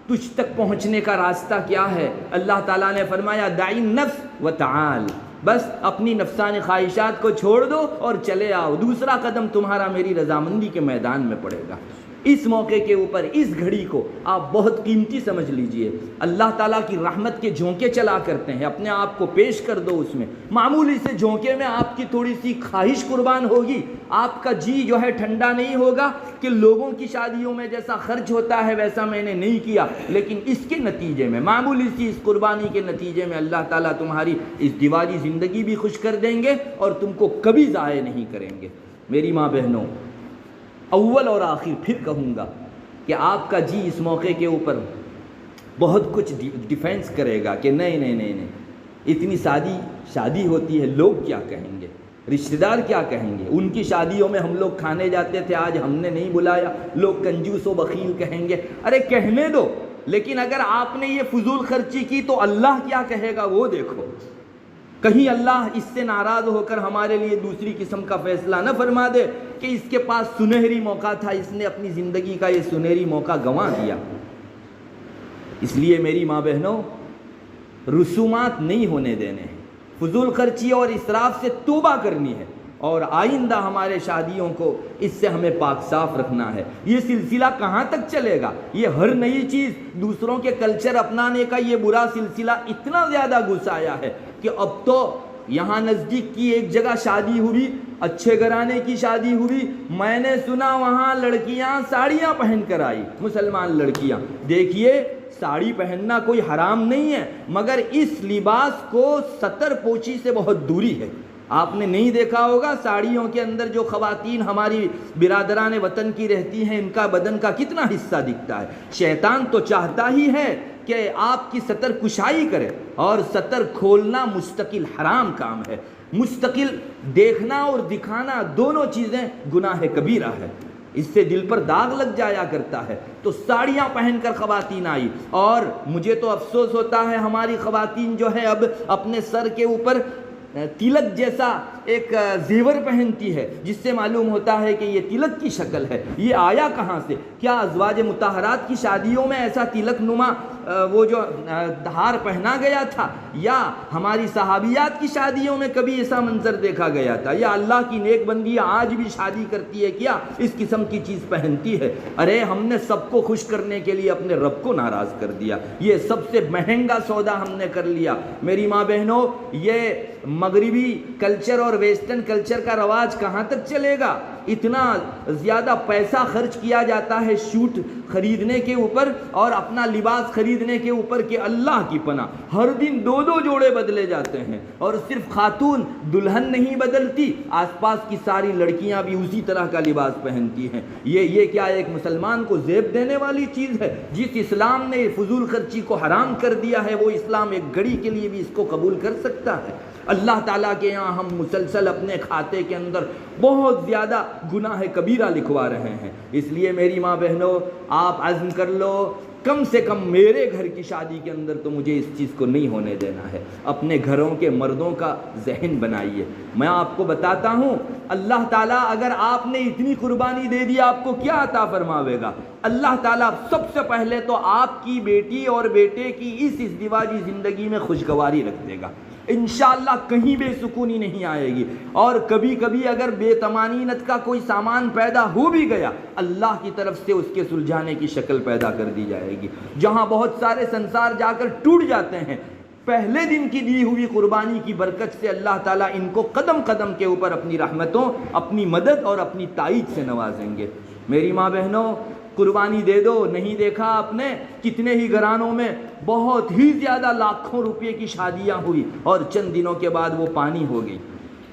تجھ تک پہنچنے کا راستہ کیا ہے؟ اللہ تعالیٰ نے فرمایا دعی النفس وتعال, بس اپنی نفسانی خواہشات کو چھوڑ دو اور چلے آؤ, دوسرا قدم تمہارا میری رضامندی کے میدان میں پڑے گا. اس موقع کے اوپر اس گھڑی کو آپ بہت قیمتی سمجھ لیجئے. اللہ تعالیٰ کی رحمت کے جھونکے چلا کرتے ہیں, اپنے آپ کو پیش کر دو اس میں. معمولی سے جھونکے میں آپ کی تھوڑی سی خواہش قربان ہوگی, آپ کا جی جو ہے ٹھنڈا نہیں ہوگا کہ لوگوں کی شادیوں میں جیسا خرچ ہوتا ہے ویسا میں نے نہیں کیا, لیکن اس کے نتیجے میں, معمولی سی اس قربانی کے نتیجے میں اللہ تعالیٰ تمہاری اس دیوالی زندگی بھی خوش کر دیں گے اور تم کو کبھی ضائع نہیں کریں گے. میری ماں بہنوں, اول اور آخر پھر کہوں گا کہ آپ کا جی اس موقع کے اوپر بہت کچھ ڈیفینس کرے گا کہ نہیں اتنی سادی شادی ہوتی ہے, لوگ کیا کہیں گے, رشتہ دار کیا کہیں گے, ان کی شادیوں میں ہم لوگ کھانے جاتے تھے آج ہم نے نہیں بلایا, لوگ کنجوس و بخیل کہیں گے. ارے کہنے دو, لیکن اگر آپ نے یہ فضول خرچی کی تو اللہ کیا کہے گا وہ دیکھو. کہیں اللہ اس سے ناراض ہو کر ہمارے لیے دوسری قسم کا فیصلہ نہ فرما دے کہ اس کے پاس سنہری موقع تھا, اس نے اپنی زندگی کا یہ سنہری موقع گنوا دیا. اس لیے میری ماں بہنوں, رسومات نہیں ہونے دینے ہیں, فضول خرچی اور اسراف سے توبہ کرنی ہے, اور آئندہ ہمارے شادیوں کو اس سے ہمیں پاک صاف رکھنا ہے. یہ سلسلہ کہاں تک چلے گا؟ یہ ہر نئی چیز دوسروں کے کلچر اپنانے کا یہ برا سلسلہ اتنا زیادہ گھس آیا ہے کہ اب تو یہاں نزدیک کی ایک جگہ شادی ہوئی, اچھے گھرانے کی شادی ہوئی, میں نے سنا وہاں لڑکیاں ساڑیاں پہن کر آئی, مسلمان لڑکیاں. دیکھیے ساڑی پہننا کوئی حرام نہیں ہے, مگر اس لباس کو ستر پوچی سے بہت دوری ہے. آپ نے نہیں دیکھا ہوگا ساڑیوں کے اندر جو خواتین ہماری برادران وطن کی رہتی ہیں, ان کا بدن کا کتنا حصہ دکھتا ہے. شیطان تو چاہتا ہی ہے کہ آپ کی سطر کشائی کرے, اور سطر کھولنا مستقل حرام کام ہے. مستقل دیکھنا اور دکھانا دونوں چیزیں گناہ کبیرہ ہے. اس سے دل پر داغ لگ جایا کرتا ہے۔ تو ساڑیاں پہن کر خواتین آئی، اور مجھے تو افسوس ہوتا ہے ہماری خواتین جو ہے اب اپنے سر کے اوپر تلک جیسا ایک زیور پہنتی ہے، جس سے معلوم ہوتا ہے کہ یہ تلک کی شکل ہے۔ یہ آیا کہاں سے؟ کیا ازواج مطہرات کی شادیوں میں ایسا تلک نما وہ جو ہار پہنا گیا تھا، یا ہماری صحابیات کی شادیوں میں کبھی ایسا منظر دیکھا گیا تھا؟ یا اللہ کی نیک بندی آج بھی شادی کرتی ہے کیا اس قسم کی چیز پہنتی ہے؟ ارے ہم نے سب کو خوش کرنے کے لیے اپنے رب کو ناراض کر دیا، یہ سب سے مہنگا سودا ہم نے کر لیا۔ میری ماں بہنوں، یہ مغربی کلچر اور ویسٹرن کلچر کا رواج کہاں تک چلے گا؟ اتنا زیادہ پیسہ خرچ کیا جاتا ہے سوٹ خریدنے کے اوپر اور اپنا لباس خریدنے کے اوپر کہ اللہ کی پناہ ہر دن 2 جوڑے بدلے جاتے ہیں، اور صرف خاتون دلہن نہیں بدلتی، آس پاس کی ساری لڑکیاں بھی اسی طرح کا لباس پہنتی ہیں۔ یہ کیا ایک مسلمان کو زیب دینے والی چیز ہے؟ جس اسلام نے فضول خرچی کو حرام کر دیا ہے، وہ اسلام ایک گھڑی کے لیے بھی اس کو قبول کر سکتا ہے؟ اللہ تعالیٰ کے یہاں ہم مسلسل اپنے کھاتے کے اندر بہت زیادہ گناہ کبیرہ لکھوا رہے ہیں۔ اس لیے میری ماں بہنوں، آپ عزم کر لو، کم سے کم میرے گھر کی شادی کے اندر تو مجھے اس چیز کو نہیں ہونے دینا ہے۔ اپنے گھروں کے مردوں کا ذہن بنائیے۔ میں آپ کو بتاتا ہوں، اللہ تعالیٰ اگر آپ نے اتنی قربانی دے دی، آپ کو کیا عطا فرماوے گا؟ اللہ تعالیٰ سب سے پہلے تو آپ کی بیٹی اور بیٹے کی اس ازدواجی زندگی میں خوشگواری رکھ دے گا۔ انشاءاللہ کہیں بے سکونی نہیں آئے گی، اور کبھی کبھی اگر بے طمانینت کا کوئی سامان پیدا ہو بھی گیا، اللہ کی طرف سے اس کے سلجھانے کی شکل پیدا کر دی جائے گی۔ جہاں بہت سارے سنسار جا کر ٹوٹ جاتے ہیں، پہلے دن کی دی ہوئی قربانی کی برکت سے اللہ تعالیٰ ان کو قدم قدم کے اوپر اپنی رحمتوں، اپنی مدد اور اپنی تائید سے نوازیں گے۔ میری ماں بہنوں، قربانی دے دو۔ نہیں دیکھا آپ نے کتنے ہی گھرانوں میں بہت ہی زیادہ لاکھوں روپے کی شادیاں ہوئی، اور چند دنوں کے بعد وہ پانی ہو گئی،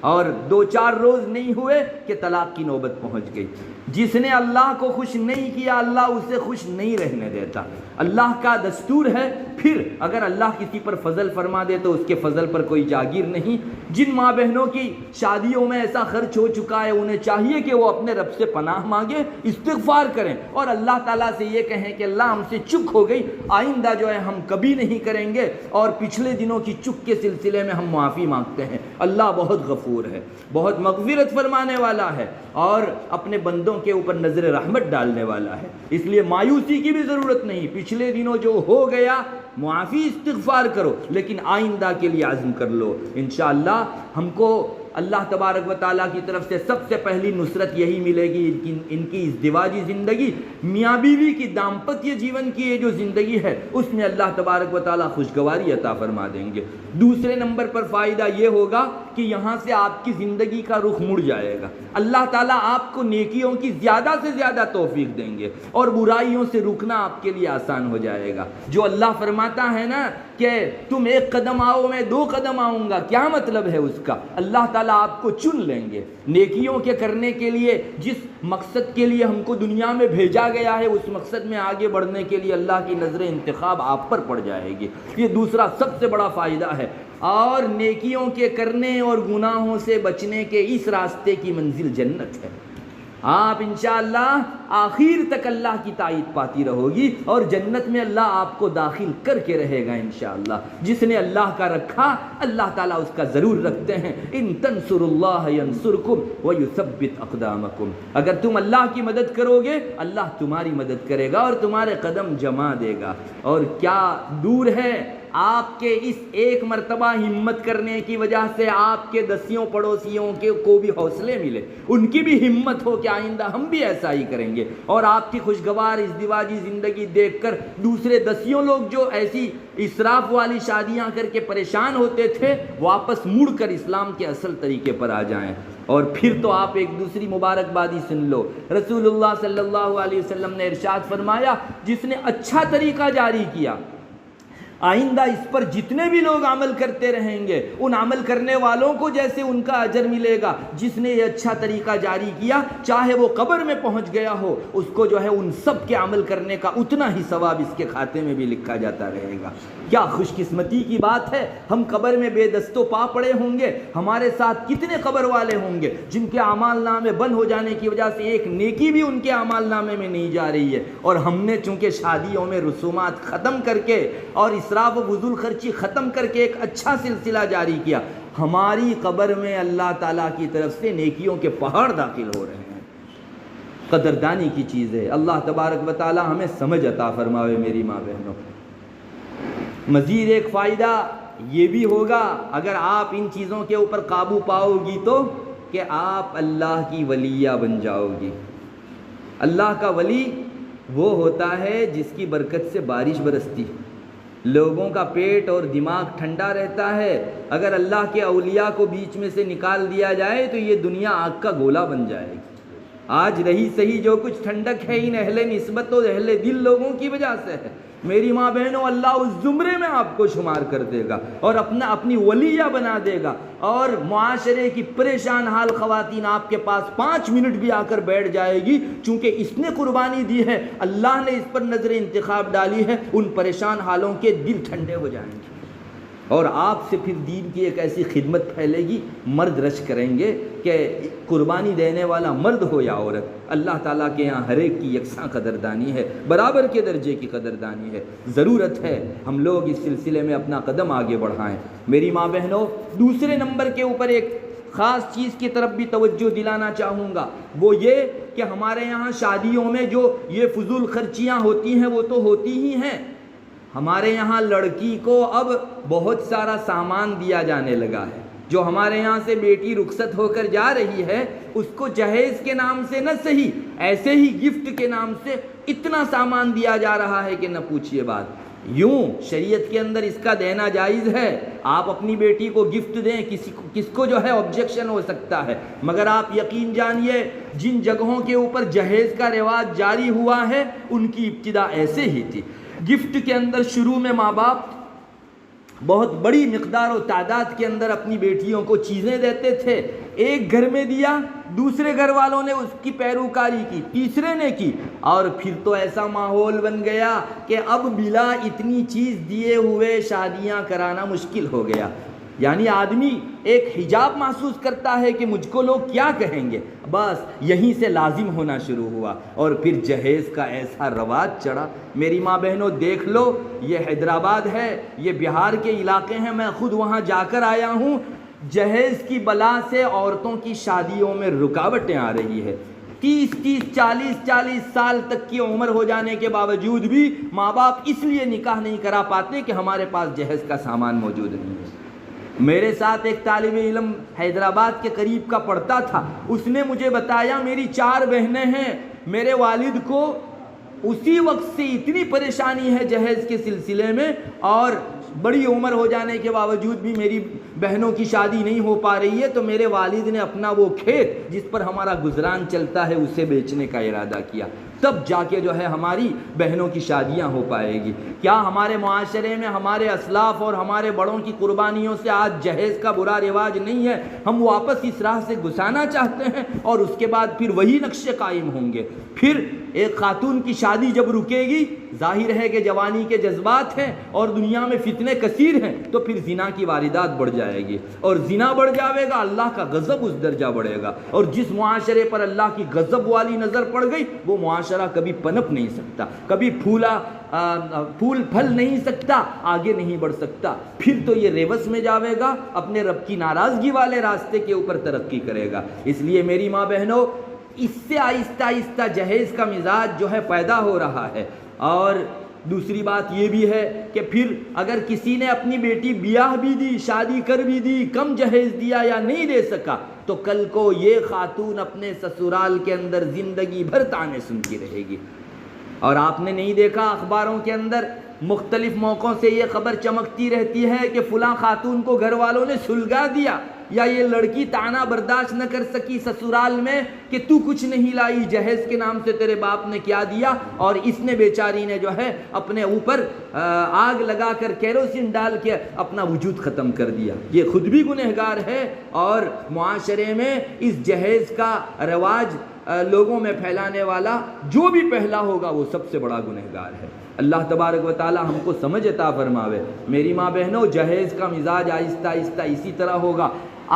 اور 2-4 روز نہیں ہوئے کہ طلاق کی نوبت پہنچ گئی۔ جس نے اللہ کو خوش نہیں کیا، اللہ اسے خوش نہیں رہنے دیتا۔ اللہ کا دستور ہے، پھر اگر اللہ کسی پر فضل فرما دے تو اس کے فضل پر کوئی جاگیر نہیں۔ جن ماں بہنوں کی شادیوں میں ایسا خرچ ہو چکا ہے، انہیں چاہیے کہ وہ اپنے رب سے پناہ مانگیں، استغفار کریں، اور اللہ تعالیٰ سے یہ کہیں کہ اللہ ہم سے چک ہو گئی، آئندہ جو ہے ہم کبھی نہیں کریں گے، اور پچھلے دنوں کی چک کے سلسلے میں ہم معافی مانگتے ہیں۔ اللہ بہت غفور ہے، بہت مغفرت فرمانے والا ہے، اور اپنے بندوں کے اوپر نظر رحمت ڈالنے والا ہے۔ اس لیے مایوسی کی بھی ضرورت نہیں۔ پچھلے دنوں جو ہو گیا معافی استغفار کرو، لیکن آئندہ کے لیے عزم کر لو۔ انشاءاللہ ہم کو اللہ تبارک و تعالیٰ کی طرف سے سب سے پہلی نصرت یہی ملے گی، ان کی ازدواجی زندگی، میاں بیوی کی دامپتیہ جیون کی یہ جو زندگی ہے، اس میں اللہ تبارک و تعالیٰ خوشگواری عطا فرما دیں گے۔ دوسرے نمبر پر فائدہ یہ ہوگا کہ یہاں سے آپ کی زندگی کا رخ مڑ جائے گا۔ اللہ تعالیٰ آپ کو نیکیوں کی زیادہ سے زیادہ توفیق دیں گے، اور برائیوں سے رکنا آپ کے لیے آسان ہو جائے گا۔ جو اللہ فرماتا ہے نا کہ تم 1 قدم آؤ میں 2 قدم آؤں گا، کیا مطلب ہے اس کا؟ اللہ تعالیٰ آپ کو چن لیں گے نیکیوں کے کرنے کے لیے۔ جس مقصد کے لیے ہم کو دنیا میں بھیجا گیا ہے، اس مقصد میں آگے بڑھنے کے لیے اللہ کی نظر انتخاب آپ پر پڑ جائے گی۔ یہ دوسرا سب سے بڑا فائدہ ہے۔ اور نیکیوں کے کرنے اور گناہوں سے بچنے کے اس راستے کی منزل جنت ہے۔ آپ انشاءاللہ آخر تک اللہ کی تائید پاتی رہو گی، اور جنت میں اللہ آپ کو داخل کر کے رہے گا انشاءاللہ۔ جس نے اللہ کا رکھا، اللہ تعالیٰ اس کا ضرور رکھتے ہیں۔ ان تنصروا اللہ ینصرکم ویثبت اقدامکم، اگر تم اللہ کی مدد کرو گے، اللہ تمہاری مدد کرے گا اور تمہارے قدم جما دے گا۔ اور کیا دور ہے آپ کے اس ایک مرتبہ ہمت کرنے کی وجہ سے آپ کے 10 پڑوسیوں کو بھی حوصلے ملے، ان کی بھی ہمت ہو کہ آئندہ ہم بھی ایسا ہی کریں گے، اور آپ کی خوشگوار ازدواجی زندگی دیکھ کر دوسرے 10 لوگ جو ایسی اسراف والی شادیاں کر کے پریشان ہوتے تھے، واپس مڑ کر اسلام کے اصل طریقے پر آ جائیں۔ اور پھر تو آپ ایک دوسری مبارکبادی سن لو۔ رسول اللہ صلی اللہ علیہ وسلم نے ارشاد فرمایا، جس نے اچھا طریقہ جاری کیا، آئندہ اس پر جتنے بھی لوگ عمل کرتے رہیں گے ان عمل کرنے والوں کو جیسے ان کا اجر ملے گا، جس نے یہ اچھا طریقہ جاری کیا چاہے وہ قبر میں پہنچ گیا ہو اس کو جو ہے ان سب کے عمل کرنے کا اتنا ہی ثواب اس کے کھاتے میں بھی لکھا جاتا رہے گا۔ کیا خوش قسمتی کی بات ہے، ہم قبر میں بے دست و پا پڑے ہوں گے، ہمارے ساتھ کتنے قبر والے ہوں گے جن کے اعمال نامے بند ہو جانے کی وجہ سے ایک نیکی بھی ان کے اعمال نامے میں نہیں جا رہی ہے، اور ہم نے چونکہ شادیوں میں رسومات ختم کر کے اور اسراف و فضول خرچی ختم کر کے ایک اچھا سلسلہ جاری کیا، ہماری قبر میں اللہ تعالیٰ کی طرف سے نیکیوں کے پہاڑ داخل ہو رہے ہیں۔ قدردانی کی چیز ہے، اللہ تبارک و تعالیٰ ہمیں سمجھ عطا فرماوے میری ماں بہنوں۔ مزید ایک فائدہ یہ بھی ہوگا اگر آپ ان چیزوں کے اوپر قابو پاؤ گی تو کہ آپ اللہ کی ولیہ بن جاؤ گی۔ اللہ کا ولی وہ ہوتا ہے جس کی برکت سے بارش برستی، لوگوں کا پیٹ اور دماغ ٹھنڈا رہتا ہے۔ اگر اللہ کے اولیاء کو بیچ میں سے نکال دیا جائے تو یہ دنیا آگ کا گولا بن جائے گی۔ آج رہی صحیح جو کچھ ٹھنڈک ہے ان اہل نسبت و اہل دل لوگوں کی وجہ سے ہے۔ میری ماں بہنوں، اللہ اس زمرے میں آپ کو شمار کر دے گا اور اپنی ولیہ بنا دے گا، اور معاشرے کی پریشان حال خواتین آپ کے پاس 5 منٹ بھی آ کر بیٹھ جائے گی، چونکہ اس نے قربانی دی ہے، اللہ نے اس پر نظر انتخاب ڈالی ہے، ان پریشان حالوں کے دل ٹھنڈے ہو جائیں گے، اور آپ سے پھر دین کی ایک ایسی خدمت پھیلے گی، مرد رش کریں گے کہ قربانی دینے والا مرد ہو یا عورت، اللہ تعالیٰ کے یہاں ہر ایک کی یکساں قدردانی ہے، برابر کے درجے کی قدردانی ہے۔ ضرورت ہے ہم لوگ اس سلسلے میں اپنا قدم آگے بڑھائیں۔ میری ماں بہنوں، دوسرے نمبر کے اوپر ایک خاص چیز کی طرف بھی توجہ دلانا چاہوں گا، وہ یہ کہ ہمارے یہاں شادیوں میں جو یہ فضول خرچیاں ہوتی ہیں وہ تو ہوتی ہی ہیں، ہمارے یہاں لڑکی کو اب بہت سارا سامان دیا جانے لگا ہے۔ جو ہمارے یہاں سے بیٹی رخصت ہو کر جا رہی ہے اس کو جہیز کے نام سے نہ صحیح، ایسے ہی گفٹ کے نام سے اتنا سامان دیا جا رہا ہے کہ نہ پوچھئے بات۔ یوں شریعت کے اندر اس کا دینا جائز ہے، آپ اپنی بیٹی کو گفٹ دیں، کس کو جو ہے آبجیکشن ہو سکتا ہے، مگر آپ یقین جانیے جن جگہوں کے اوپر جہیز کا رواج جاری ہوا ہے ان کی ابتدا ایسے ہی تھی۔ گفٹ کے اندر شروع میں ماں باپ بہت بڑی مقدار و تعداد کے اندر اپنی بیٹیوں کو چیزیں دیتے تھے، ایک گھر میں دیا، دوسرے گھر والوں نے اس کی پیروکاری کی، تیسرے نے کی، اور پھر تو ایسا ماحول بن گیا کہ اب بلا اتنی چیز دیے ہوئے شادیاں کرانا مشکل ہو گیا۔ یعنی آدمی ایک حجاب محسوس کرتا ہے کہ مجھ کو لوگ کیا کہیں گے، بس یہیں سے لازم ہونا شروع ہوا، اور پھر جہیز کا ایسا رواج چڑھا۔ میری ماں بہنوں دیکھ لو، یہ حیدرآباد ہے، یہ بہار کے علاقے ہیں، میں خود وہاں جا کر آیا ہوں، جہیز کی بلا سے عورتوں کی شادیوں میں رکاوٹیں آ رہی ہے۔ 30 40 سال تک کی عمر ہو جانے کے باوجود بھی ماں باپ اس لیے نکاح نہیں کرا پاتے کہ ہمارے پاس جہیز کا سامان موجود نہیں ہے۔ میرے ساتھ ایک طالب علم حیدرآباد کے قریب کا پڑھتا تھا، اس نے مجھے بتایا میری 4 بہنیں ہیں، میرے والد کو اسی وقت سے اتنی پریشانی ہے جہیز کے سلسلے میں، اور بڑی عمر ہو جانے کے باوجود بھی میری بہنوں کی شادی نہیں ہو پا رہی ہے، تو میرے والد نے اپنا وہ کھیت جس پر ہمارا گزران چلتا ہے اسے بیچنے کا ارادہ کیا، تب جا کے جو ہے ہماری بہنوں کی شادیاں ہو پائے گی۔ کیا ہمارے معاشرے میں ہمارے اسلاف اور ہمارے بڑوں کی قربانیوں سے آج جہیز کا برا رواج نہیں ہے؟ ہم واپس اس راہ سے گھسانا چاہتے ہیں، اور اس کے بعد پھر وہی نقشے قائم ہوں گے۔ پھر ایک خاتون کی شادی جب رکے گی، ظاہر ہے کہ جوانی کے جذبات ہیں اور دنیا میں فتنے کثیر ہیں، تو پھر زنا کی واردات بڑھ جائے گی، اور زنا بڑھ جاوے گا اللہ کا غضب اس درجہ بڑھے گا، اور جس معاشرے پر اللہ کی غضب والی نظر پڑ گئی وہ معاشرہ کبھی پنپ نہیں سکتا، کبھی پھول پھل نہیں سکتا، آگے نہیں بڑھ سکتا، پھر تو یہ ریوس میں جاوے گا، اپنے رب کی ناراضگی والے راستے کے اوپر ترقی کرے گا۔ اس لیے میری ماں بہنوں، اس سے آہستہ آہستہ جہیز کا مزاج جو ہے پیدا ہو رہا ہے۔ اور دوسری بات یہ بھی ہے کہ پھر اگر کسی نے اپنی بیٹی بیاہ بھی دی، شادی کر بھی دی، کم جہیز دیا یا نہیں دے سکا، تو کل کو یہ خاتون اپنے سسرال کے اندر زندگی بھر تانے سنتی رہے گی۔ اور آپ نے نہیں دیکھا اخباروں کے اندر مختلف موقعوں سے یہ خبر چمکتی رہتی ہے کہ فلاں خاتون کو گھر والوں نے سلگا دیا، یا یہ لڑکی طعنہ برداشت نہ کر سکی سسرال میں کہ تو کچھ نہیں لائی، جہیز کے نام سے تیرے باپ نے کیا دیا، اور اس نے بیچاری نے جو ہے اپنے اوپر آگ لگا کر کیروسین ڈال کے اپنا وجود ختم کر دیا۔ یہ خود بھی گنہگار ہے، اور معاشرے میں اس جہیز کا رواج لوگوں میں پھیلانے والا جو بھی پہلا ہوگا وہ سب سے بڑا گنہگار ہے۔ اللہ تبارک و تعالی ہم کو سمجھ عطا فرماوے۔ میری ماں بہنوں، جہیز کا مزاج آہستہ آہستہ اسی طرح ہوگا۔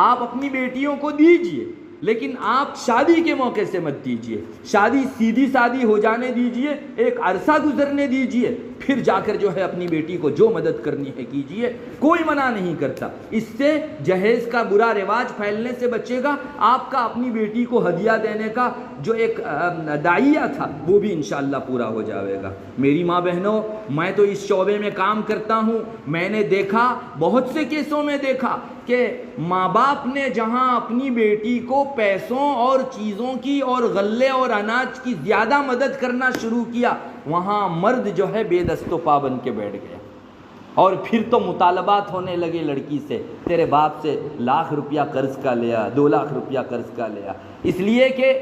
آپ اپنی بیٹیوں کو دیجئے، لیکن آپ شادی کے موقع سے مت دیجئے۔ شادی سیدھی سادی ہو جانے دیجئے، ایک عرصہ گزرنے دیجئے، پھر جا کر جو ہے اپنی بیٹی کو جو مدد کرنی ہے کیجئے، کوئی منع نہیں کرتا۔ اس سے جہیز کا برا رواج پھیلنے سے بچے گا۔ آپ کا اپنی بیٹی کو ہدیہ دینے کا جو ایک داعیہ تھا وہ بھی انشاءاللہ پورا ہو جائے گا۔ میری ماں بہنوں، میں تو اس شعبے میں کام کرتا ہوں، میں نے دیکھا، بہت سے کیسوں میں دیکھا کہ ماں باپ نے جہاں اپنی بیٹی کو پیسوں اور چیزوں کی اور غلے اور اناج کی زیادہ مدد کرنا شروع کیا، وہاں مرد جو ہے بے دست و پا بن کے بیٹھ گیا، اور پھر تو مطالبات ہونے لگے لڑکی سے، تیرے باپ سے 1,00,000 روپیہ قرض کا لیا، 2,00,000 روپیہ قرض کا لیا۔ اس لیے کہ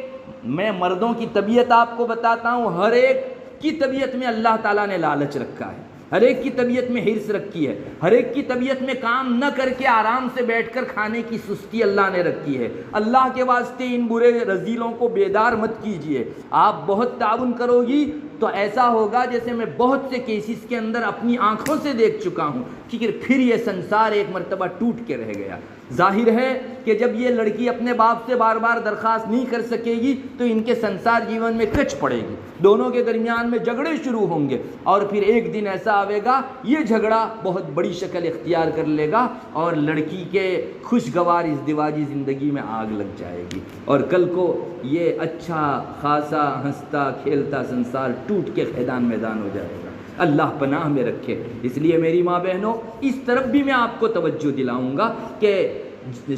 میں مردوں کی طبیعت آپ کو بتاتا ہوں، ہر ایک کی طبیعت میں اللہ تعالیٰ نے لالچ رکھا ہے، ہر ایک کی طبیعت میں حرص رکھی ہے، ہر ایک کی طبیعت میں کام نہ کر کے آرام سے بیٹھ کر کھانے کی سستی اللہ نے رکھی ہے۔ اللہ کے واسطے ان برے رذیلوں کو بیدار مت کیجیے۔ آپ بہت تعاون کرو گی تو ایسا ہوگا جیسے میں بہت سے کیسز کے اندر اپنی آنکھوں سے دیکھ چکا ہوں کہ پھر یہ سنسار ایک مرتبہ ٹوٹ کے رہ گیا۔ ظاہر ہے کہ جب یہ لڑکی اپنے باپ سے بار بار درخواست نہیں کر سکے گی تو ان کے سنسار جیون میں کچ پڑے گی، دونوں کے درمیان میں جھگڑے شروع ہوں گے، اور پھر ایک دن ایسا آئے گا یہ جھگڑا بہت بڑی شکل اختیار کر لے گا، اور لڑکی کے خوشگوار ازدواجی زندگی میں آگ لگ جائے گی، اور کل کو یہ اچھا خاصا ہنستا کھیلتا سنسار ٹوٹ کے خیدان میدان ہو جائے گا۔ اللہ پناہ میں رکھے۔ اس لیے میری ماں بہنوں، اس طرف بھی میں آپ کو توجہ دلاؤں گا کہ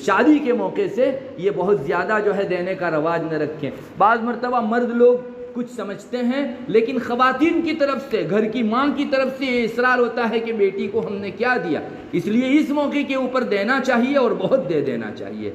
شادی کے موقع سے یہ بہت زیادہ جو ہے دینے کا رواج نہ رکھیں۔ بعض مرتبہ مرد لوگ کچھ سمجھتے ہیں، لیکن خواتین کی طرف سے، گھر کی ماں کی طرف سے یہ اصرار ہوتا ہے کہ بیٹی کو ہم نے کیا دیا، اس لیے اس موقع کے اوپر دینا چاہیے اور بہت دے دینا چاہیے۔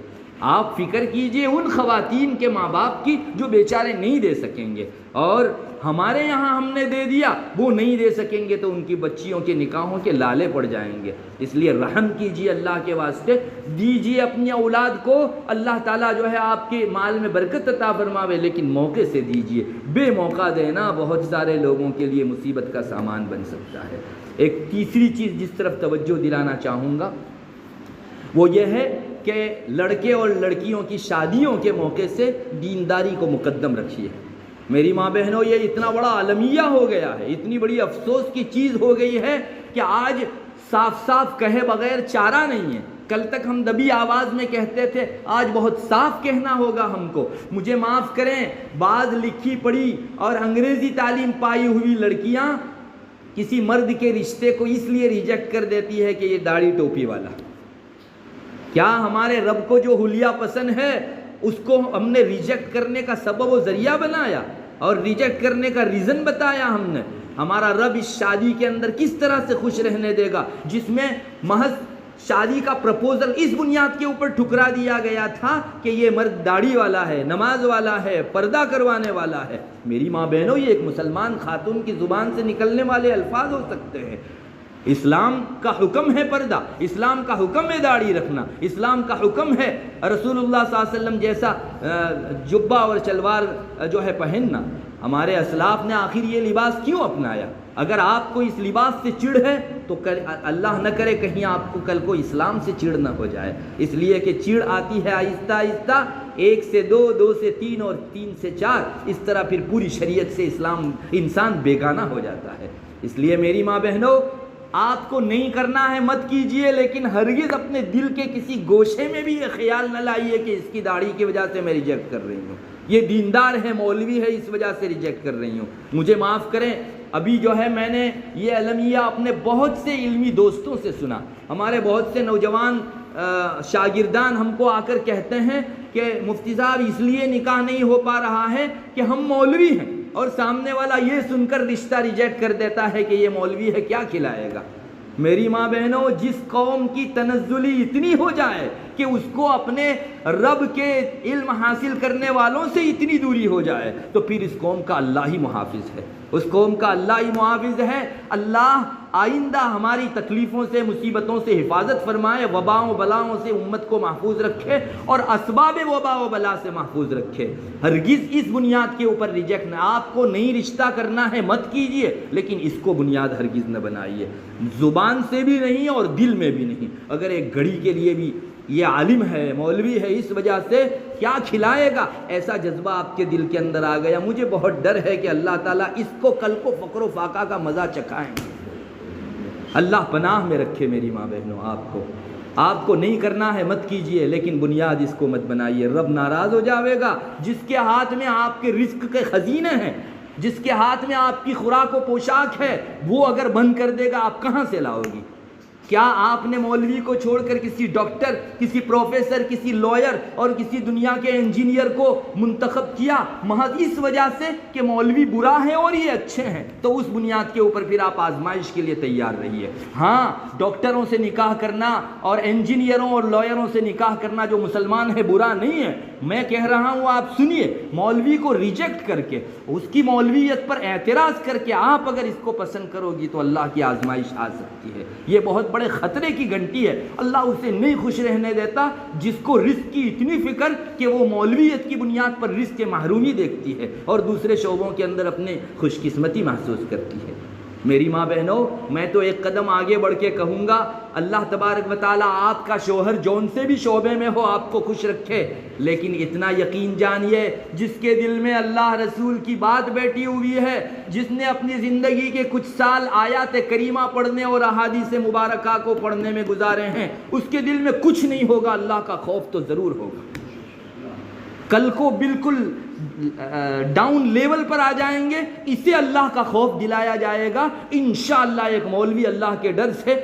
آپ فکر کیجئے ان خواتین کے ماں باپ کی جو بیچارے نہیں دے سکیں گے، اور ہمارے یہاں ہم نے دے دیا، وہ نہیں دے سکیں گے تو ان کی بچیوں کے نکاحوں کے لالے پڑ جائیں گے۔ اس لیے رحم کیجئے اللہ کے واسطے، دیجئے اپنی اولاد کو، اللہ تعالیٰ جو ہے آپ کے مال میں برکت عطا فرماوے، لیکن موقع سے دیجئے۔ بے موقع دینا بہت سارے لوگوں کے لیے مصیبت کا سامان بن سکتا ہے۔ ایک تیسری چیز جس طرف توجہ دلانا چاہوں گا وہ یہ ہے کہ لڑکے اور لڑکیوں کی شادیوں کے موقع سے دینداری کو مقدم رکھیے۔ میری ماں بہنوں، یہ اتنا بڑا المیہ ہو گیا ہے، اتنی بڑی افسوس کی چیز ہو گئی ہے کہ آج صاف صاف کہے بغیر چارہ نہیں ہے۔ کل تک ہم دبی آواز میں کہتے تھے، آج بہت صاف کہنا ہوگا ہم کو۔ مجھے معاف کریں، بعض لکھی پڑھی اور انگریزی تعلیم پائی ہوئی لڑکیاں کسی مرد کے رشتے کو اس لیے ریجیکٹ کر دیتی ہے کہ یہ داڑھی ٹوپی والا۔ کیا ہمارے رب کو جو حلیہ پسند ہے اس کو ہم نے ریجیکٹ کرنے کا سبب و ذریعہ بنایا اور ریجیکٹ کرنے کا ریزن بتایا ہم نے؟ ہمارا رب اس شادی کے اندر کس طرح سے خوش رہنے دے گا جس میں محض شادی کا پرپوزل اس بنیاد کے اوپر ٹھکرا دیا گیا تھا کہ یہ مرد داڑھی والا ہے، نماز والا ہے، پردہ کروانے والا ہے۔ میری ماں بہنوں، یہ ایک مسلمان خاتون کی زبان سے نکلنے والے الفاظ ہو سکتے ہیں۔ اسلام کا حکم ہے پردہ، اسلام کا حکم ہے داڑھی رکھنا، اسلام کا حکم ہے رسول اللہ صلی اللہ علیہ وسلم جیسا جبہ اور شلوار جو ہے پہننا۔ ہمارے اسلاف نے آخر یہ لباس کیوں اپنایا؟ اگر آپ کو اس لباس سے چڑ ہے تو اللہ نہ کرے کہیں آپ کو کل کو اسلام سے چڑ نہ ہو جائے، اس لیے کہ چڑ آتی ہے آہستہ آہستہ، 1 سے 2، 2 سے 3 اور 3 سے 4، اس طرح پھر پوری شریعت سے انسان بیگانہ ہو جاتا ہے۔ اس لیے میری ماں بہنوں، آپ کو نہیں کرنا ہے مت کیجئے، لیکن ہرگز اپنے دل کے کسی گوشے میں بھی یہ خیال نہ لائیے کہ اس کی داڑھی کی وجہ سے میں ریجیکٹ کر رہی ہوں، یہ دیندار ہے، مولوی ہے، اس وجہ سے ریجیکٹ کر رہی ہوں۔ مجھے معاف کریں، ابھی جو ہے میں نے یہ المیہ اپنے بہت سے علمی دوستوں سے سنا۔ ہمارے بہت سے نوجوان شاگردان ہم کو آ کر کہتے ہیں کہ مفتی صاحب اس لیے نکاح نہیں ہو پا رہا ہے کہ ہم مولوی ہیں، اور سامنے والا یہ سن کر رشتہ ریجیکٹ کر دیتا ہے کہ یہ مولوی ہے، کیا کھلائے گا؟ میری ماں بہنوں، جس قوم کی تنزلی اتنی ہو جائے کہ اس کو اپنے رب کے علم حاصل کرنے والوں سے اتنی دوری ہو جائے، تو پھر اس قوم کا اللہ ہی محافظ ہے، اس قوم کا اللہ ہی محافظ ہے۔ اللہ آئندہ ہماری تکلیفوں سے، مصیبتوں سے حفاظت فرمائے، وباؤں بلاؤں سے امت کو محفوظ رکھے اور اسباب وبا و بلا سے محفوظ رکھے۔ ہرگز اس بنیاد کے اوپر ریجیکٹ نہ، آپ کو نہیں رشتہ کرنا ہے مت کیجئے، لیکن اس کو بنیاد ہرگز نہ بنائیے، زبان سے بھی نہیں اور دل میں بھی نہیں۔ اگر ایک گھڑی کے لیے بھی یہ عالم ہے، مولوی ہے، اس وجہ سے کیا کھلائے گا، ایسا جذبہ آپ کے دل کے اندر آ گیا، مجھے بہت ڈر ہے کہ اللہ تعالیٰ اس کو کل کو فقر و فاقہ کا مزہ چکھائیں گے۔ اللہ پناہ میں رکھے میری ماں بہنوں، آپ کو نہیں کرنا ہے مت کیجئے، لیکن بنیاد اس کو مت بنائیے، رب ناراض ہو جاوے گا۔ جس کے ہاتھ میں آپ کے رزق کے خزینے ہیں، جس کے ہاتھ میں آپ کی خوراک و پوشاک ہے، وہ اگر بند کر دے گا آپ کہاں سے لاؤ گی؟ کیا آپ نے مولوی کو چھوڑ کر کسی ڈاکٹر، کسی پروفیسر، کسی لائر اور کسی دنیا کے انجینئر کو منتخب کیا محض اس وجہ سے کہ مولوی برا ہے اور یہ اچھے ہیں؟ تو اس بنیاد کے اوپر پھر آپ آزمائش کے لیے تیار رہیے۔ ہاں، ڈاکٹروں سے نکاح کرنا اور انجینئروں اور لائروں سے نکاح کرنا جو مسلمان ہے برا نہیں ہے، میں کہہ رہا ہوں آپ سنیے، مولوی کو ریجیکٹ کر کے، اس کی مولویت پر اعتراض کر کے آپ اگر اس کو پسند کرو گی تو اللہ کی آزمائش آ سکتی ہے۔ یہ بہت بڑے خطرے کی گھنٹی ہے، اللہ اسے نہیں خوش رہنے دیتا جس کو رزق کی اتنی فکر کہ وہ مولویت کی بنیاد پر رزق کے محرومی دیکھتی ہے اور دوسرے شعبوں کے اندر اپنے خوش قسمتی محسوس کرتی ہے۔ میری ماں بہنوں، میں تو ایک قدم آگے بڑھ کے کہوں گا، اللہ تبارک و تعالیٰ آپ کا شوہر جون سے بھی شعبے میں ہو آپ کو خوش رکھے، لیکن اتنا یقین جانیے جس کے دل میں اللہ رسول کی بات بیٹھی ہوئی ہے، جس نے اپنی زندگی کے کچھ سال آیات کریمہ پڑھنے اور احادیث مبارکہ کو پڑھنے میں گزارے ہیں، اس کے دل میں کچھ نہیں ہوگا، اللہ کا خوف تو ضرور ہوگا۔ کل کو بالکل ڈاؤن لیول پر آ جائیں گے، اسے اللہ کا خوف دلایا جائے گا، انشاءاللہ ایک مولوی اللہ کے ڈر سے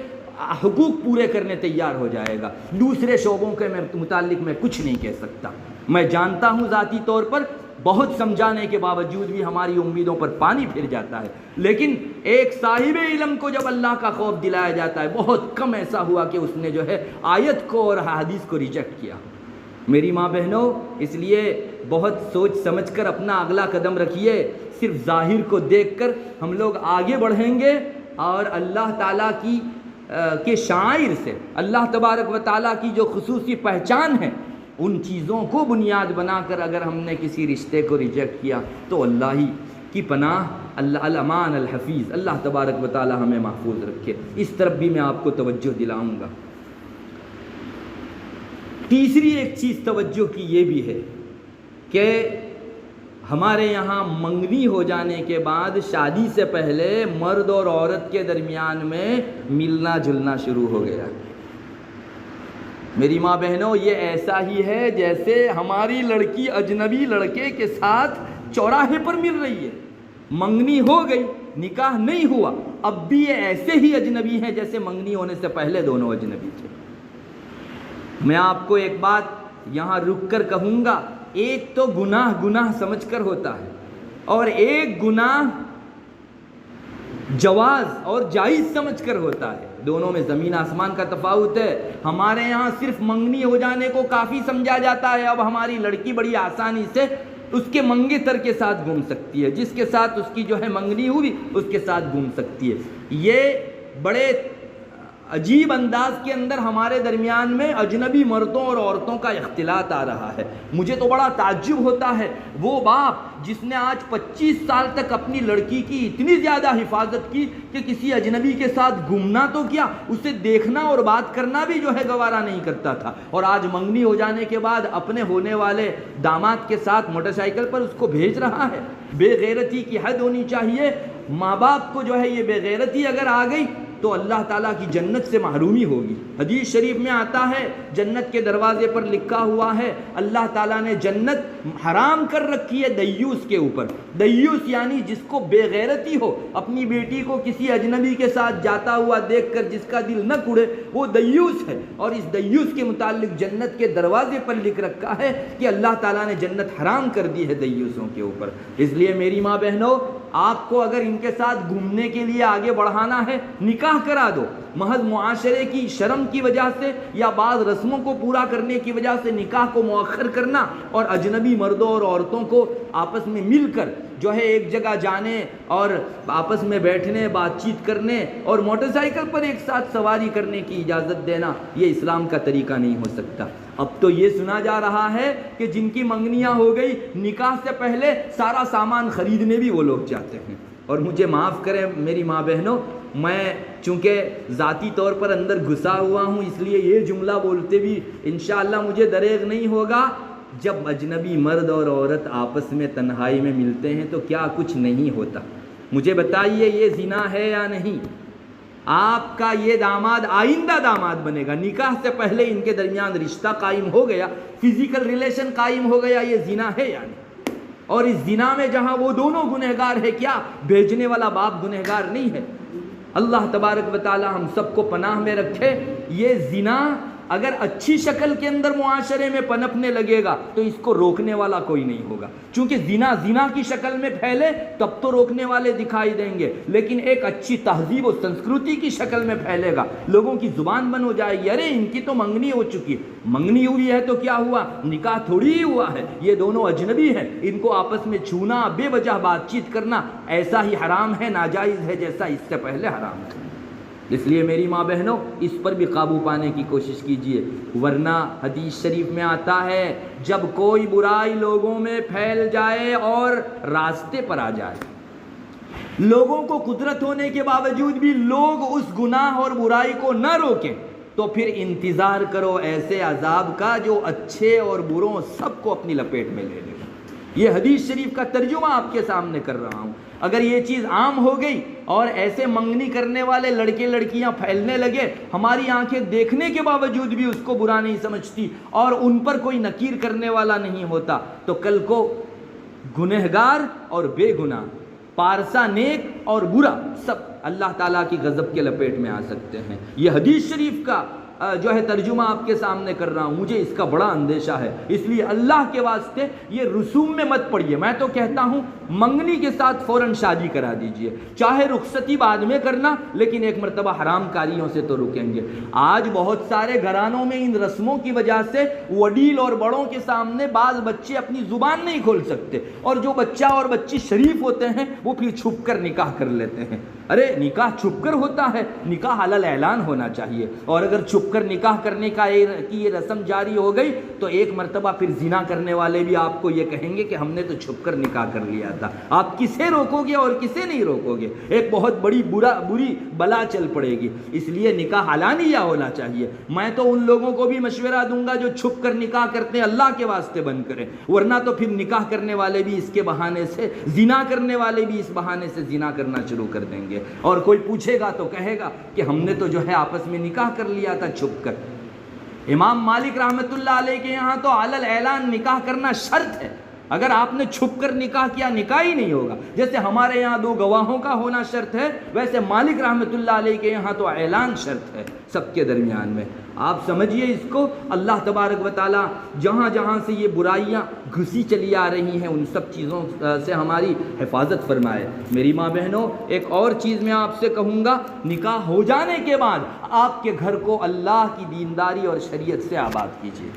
حقوق پورے کرنے تیار ہو جائے گا۔ دوسرے شعبوں کے متعلق میں کچھ نہیں کہہ سکتا، میں جانتا ہوں ذاتی طور پر بہت سمجھانے کے باوجود بھی ہماری امیدوں پر پانی پھر جاتا ہے، لیکن ایک صاحب علم کو جب اللہ کا خوف دلایا جاتا ہے، بہت کم ایسا ہوا کہ اس نے جو ہے آیت کو اور حدیث کو ریجیکٹ کیا۔ میری ماں بہنوں، اس لیے بہت سوچ سمجھ کر اپنا اگلا قدم رکھیے، صرف ظاہر کو دیکھ کر ہم لوگ آگے بڑھیں گے اور اللہ تعالیٰ کے شعائر سے، اللہ تبارک و تعالیٰ کی جو خصوصی پہچان ہے، ان چیزوں کو بنیاد بنا کر اگر ہم نے کسی رشتے کو ریجیکٹ کیا تو اللہ ہی کی پناہ، اللہ الامان الحفیظ، اللہ تبارک و تعالیٰ ہمیں محفوظ رکھے۔ اس طرف بھی میں آپ کو توجہ دلاؤں گا۔ تیسری ایک چیز توجہ کی یہ بھی ہے کہ ہمارے یہاں منگنی ہو جانے کے بعد شادی سے پہلے مرد اور عورت کے درمیان میں ملنا جلنا شروع ہو گیا۔ میری ماں بہنوں، یہ ایسا ہی ہے جیسے ہماری لڑکی اجنبی لڑکے کے ساتھ چوراہے پر مل رہی ہے، منگنی ہو گئی، نکاح نہیں ہوا، اب بھی یہ ایسے ہی اجنبی ہیں جیسے منگنی ہونے سے پہلے دونوں اجنبی تھے۔ میں آپ کو ایک بات یہاں رک کر کہوں گا، ایک تو گناہ سمجھ کر ہوتا ہے اور ایک گناہ جواز اور جائز سمجھ کر ہوتا ہے، دونوں میں زمین آسمان کا تفاوت ہے۔ ہمارے یہاں صرف منگنی ہو جانے کو کافی سمجھا جاتا ہے، اب ہماری لڑکی بڑی آسانی سے اس کے منگیتر کے ساتھ گھوم سکتی ہے، جس کے ساتھ اس کی جو ہے منگنی ہوئی اس کے ساتھ گھوم سکتی ہے۔ یہ بڑے عجیب انداز کے اندر ہمارے درمیان میں اجنبی مردوں اور عورتوں کا اختلاط آ رہا ہے۔ مجھے تو بڑا تعجب ہوتا ہے، وہ باپ جس نے آج 25 سال تک اپنی لڑکی کی اتنی زیادہ حفاظت کی کہ کسی اجنبی کے ساتھ گھومنا تو کیا، اسے دیکھنا اور بات کرنا بھی جو ہے گوارا نہیں کرتا تھا، اور آج منگنی ہو جانے کے بعد اپنے ہونے والے داماد کے ساتھ موٹر سائیکل پر اس کو بھیج رہا ہے۔ بے غیرتی کی حد ہونی چاہیے۔ ماں باپ کو جو ہے یہ بے غیرتی اگر آ گئی تو اللہ تعالیٰ کی جنت سے محرومی ہوگی۔ حدیث شریف میں آتا ہے جنت کے دروازے پر لکھا ہوا ہے اللہ تعالیٰ نے جنت حرام کر رکھی ہے دیوس کے اوپر۔ دیوس یعنی جس کو بے غیرتی ہو، اپنی بیٹی کو کسی اجنبی کے ساتھ جاتا ہوا دیکھ کر جس کا دل نہ کڑے، وہ دیوس ہے۔ اور اس دیوس کے متعلق جنت کے دروازے پر لکھ رکھا ہے کہ اللہ تعالیٰ نے جنت حرام کر دی ہے دیوسوں کے اوپر۔ اس لیے میری ماں بہنوں، آپ کو اگر ان کے ساتھ گھومنے کے لیے آگے بڑھانا ہے، نکاح کرا دو۔ محض معاشرے کی شرم کی وجہ سے یا بعض رسموں کو پورا کرنے کی وجہ سے نکاح کو مؤخر کرنا اور اجنبی مردوں اور عورتوں کو آپس میں مل کر جو ہے ایک جگہ جانے اور آپس میں بیٹھنے، بات چیت کرنے اور موٹر سائیکل پر ایک ساتھ سواری کرنے کی اجازت دینا، یہ اسلام کا طریقہ نہیں ہو سکتا۔ اب تو یہ سنا جا رہا ہے کہ جن کی منگنیاں ہو گئی، نکاح سے پہلے سارا سامان خریدنے بھی وہ لوگ جاتے ہیں۔ اور مجھے معاف کریں میری ماں بہنوں، میں چونکہ ذاتی طور پر اندر گھسا ہوا ہوں، اس لیے یہ جملہ بولتے بھی انشاءاللہ مجھے دریغ نہیں ہوگا، جب اجنبی مرد اور عورت آپس میں تنہائی میں ملتے ہیں تو کیا کچھ نہیں ہوتا؟ مجھے بتائیے یہ زنا ہے یا نہیں؟ آپ کا یہ داماد آئندہ داماد بنے گا، نکاح سے پہلے ان کے درمیان رشتہ قائم ہو گیا، فزیکل ریلیشن قائم ہو گیا، یہ زنا ہے یا نہیں؟ اور اس زنا میں جہاں وہ دونوں گنہگار ہے، کیا بھیجنے والا باپ گنہگار نہیں ہے؟ اللہ تبارک و تعالی ہم سب کو پناہ میں رکھے۔ یہ زنا اگر اچھی شکل کے اندر معاشرے میں پنپنے لگے گا تو اس کو روکنے والا کوئی نہیں ہوگا، چونکہ زنا کی شکل میں پھیلے تب تو روکنے والے دکھائی دیں گے، لیکن ایک اچھی تہذیب و سنسکرتی کی شکل میں پھیلے گا، لوگوں کی زبان بن ہو جائے گی، ارے ان کی تو منگنی ہو چکی ہے، منگنی ہوئی ہے تو کیا ہوا، نکاح تھوڑی ہی ہوا ہے، یہ دونوں اجنبی ہیں، ان کو آپس میں چھونا، بے وجہ بات چیت کرنا ایسا ہی حرام ہے، ناجائز ہے جیسا اس سے پہلے حرام ہے۔ اس لیے میری ماں بہنوں، اس پر بھی قابو پانے کی کوشش کیجئے، ورنہ حدیث شریف میں آتا ہے جب کوئی برائی لوگوں میں پھیل جائے اور راستے پر آ جائے، لوگوں کو قدرت ہونے کے باوجود بھی لوگ اس گناہ اور برائی کو نہ روکیں، تو پھر انتظار کرو ایسے عذاب کا جو اچھے اور بروں سب کو اپنی لپیٹ میں لے لے گا۔ یہ حدیث شریف کا ترجمہ آپ کے سامنے کر رہا ہوں۔ اگر یہ چیز عام ہو گئی اور ایسے منگنی کرنے والے لڑکے لڑکیاں پھیلنے لگے، ہماری آنکھیں دیکھنے کے باوجود بھی اس کو برا نہیں سمجھتی اور ان پر کوئی نکیر کرنے والا نہیں ہوتا، تو کل کو گنہگار اور بے گناہ، پارسا نیک اور برا، سب اللہ تعالیٰ کی غضب کے لپیٹ میں آ سکتے ہیں۔ یہ حدیث شریف کا جو ہے ترجمہ آپ کے سامنے کر رہا ہوں، مجھے اس کا بڑا اندیشہ ہے، اس لیے اللہ کے واسطے یہ رسوم میں مت پڑیے۔ میں تو کہتا ہوں منگنی کے ساتھ فوراً شادی کرا دیجئے، چاہے رخصتی بعد میں کرنا، لیکن ایک مرتبہ حرام کاریوں سے تو رکیں گے۔ آج بہت سارے گھرانوں میں ان رسموں کی وجہ سے وڈیل اور بڑوں کے سامنے بعض بچے اپنی زبان نہیں کھول سکتے، اور جو بچہ اور بچی شریف ہوتے ہیں وہ پھر چھپ کر نکاح کر لیتے ہیں۔ ارے نکاح چھپ کر ہوتا ہے، نکاح علل اعلان ہونا چاہیے، اور اگر چھپ کر نکاح کرنے کا یہ رسم جاری ہو گئی تو ایک مرتبہ پھر زنا کرنے والے بھی آپ کو یہ کہیں گے کہ ہم نے تو چھپ کر نکاح کر لیا تھا۔ آپ کسے روکو گے اور کسے نہیں روکو گے؟ ایک بہت بڑی بری بلا چل پڑے گی۔ اس لیے نکاح علانیہ ہونا چاہیے۔ میں تو ان لوگوں کو بھی مشورہ دوں گا جو چھپ کر نکاح کرتے ہیں، اللہ کے واسطے بند کریں، ورنہ تو پھر نکاح کرنے والے بھی اس کے بہانے سے، زنا کرنے والے بھی اس بہانے سے زنا کرنا شروع کر دیں گے، اور کوئی پوچھے گا تو کہے گا کہ ہم نے تو جو ہے آپس میں نکاح کر لیا تھا چھپ کر۔ امام مالک رحمۃ اللہ علیہ کے یہاں تو علل اعلان نکاح کرنا شرط ہے، اگر آپ نے چھپ کر نکاح کیا نکاح ہی نہیں ہوگا۔ جیسے ہمارے یہاں دو گواہوں کا ہونا شرط ہے، ویسے مالک رحمۃ اللہ علیہ کے یہاں تو اعلان شرط ہے سب کے درمیان میں۔ آپ سمجھیے اس کو، اللہ تبارک و تعالیٰ جہاں جہاں سے یہ برائیاں گھسی چلی آ رہی ہیں ان سب چیزوں سے ہماری حفاظت فرمائے۔ میری ماں بہنوں، ایک اور چیز میں آپ سے کہوں گا، نکاح ہو جانے کے بعد آپ کے گھر کو اللہ کی دینداری اور شریعت سے آباد کیجیے۔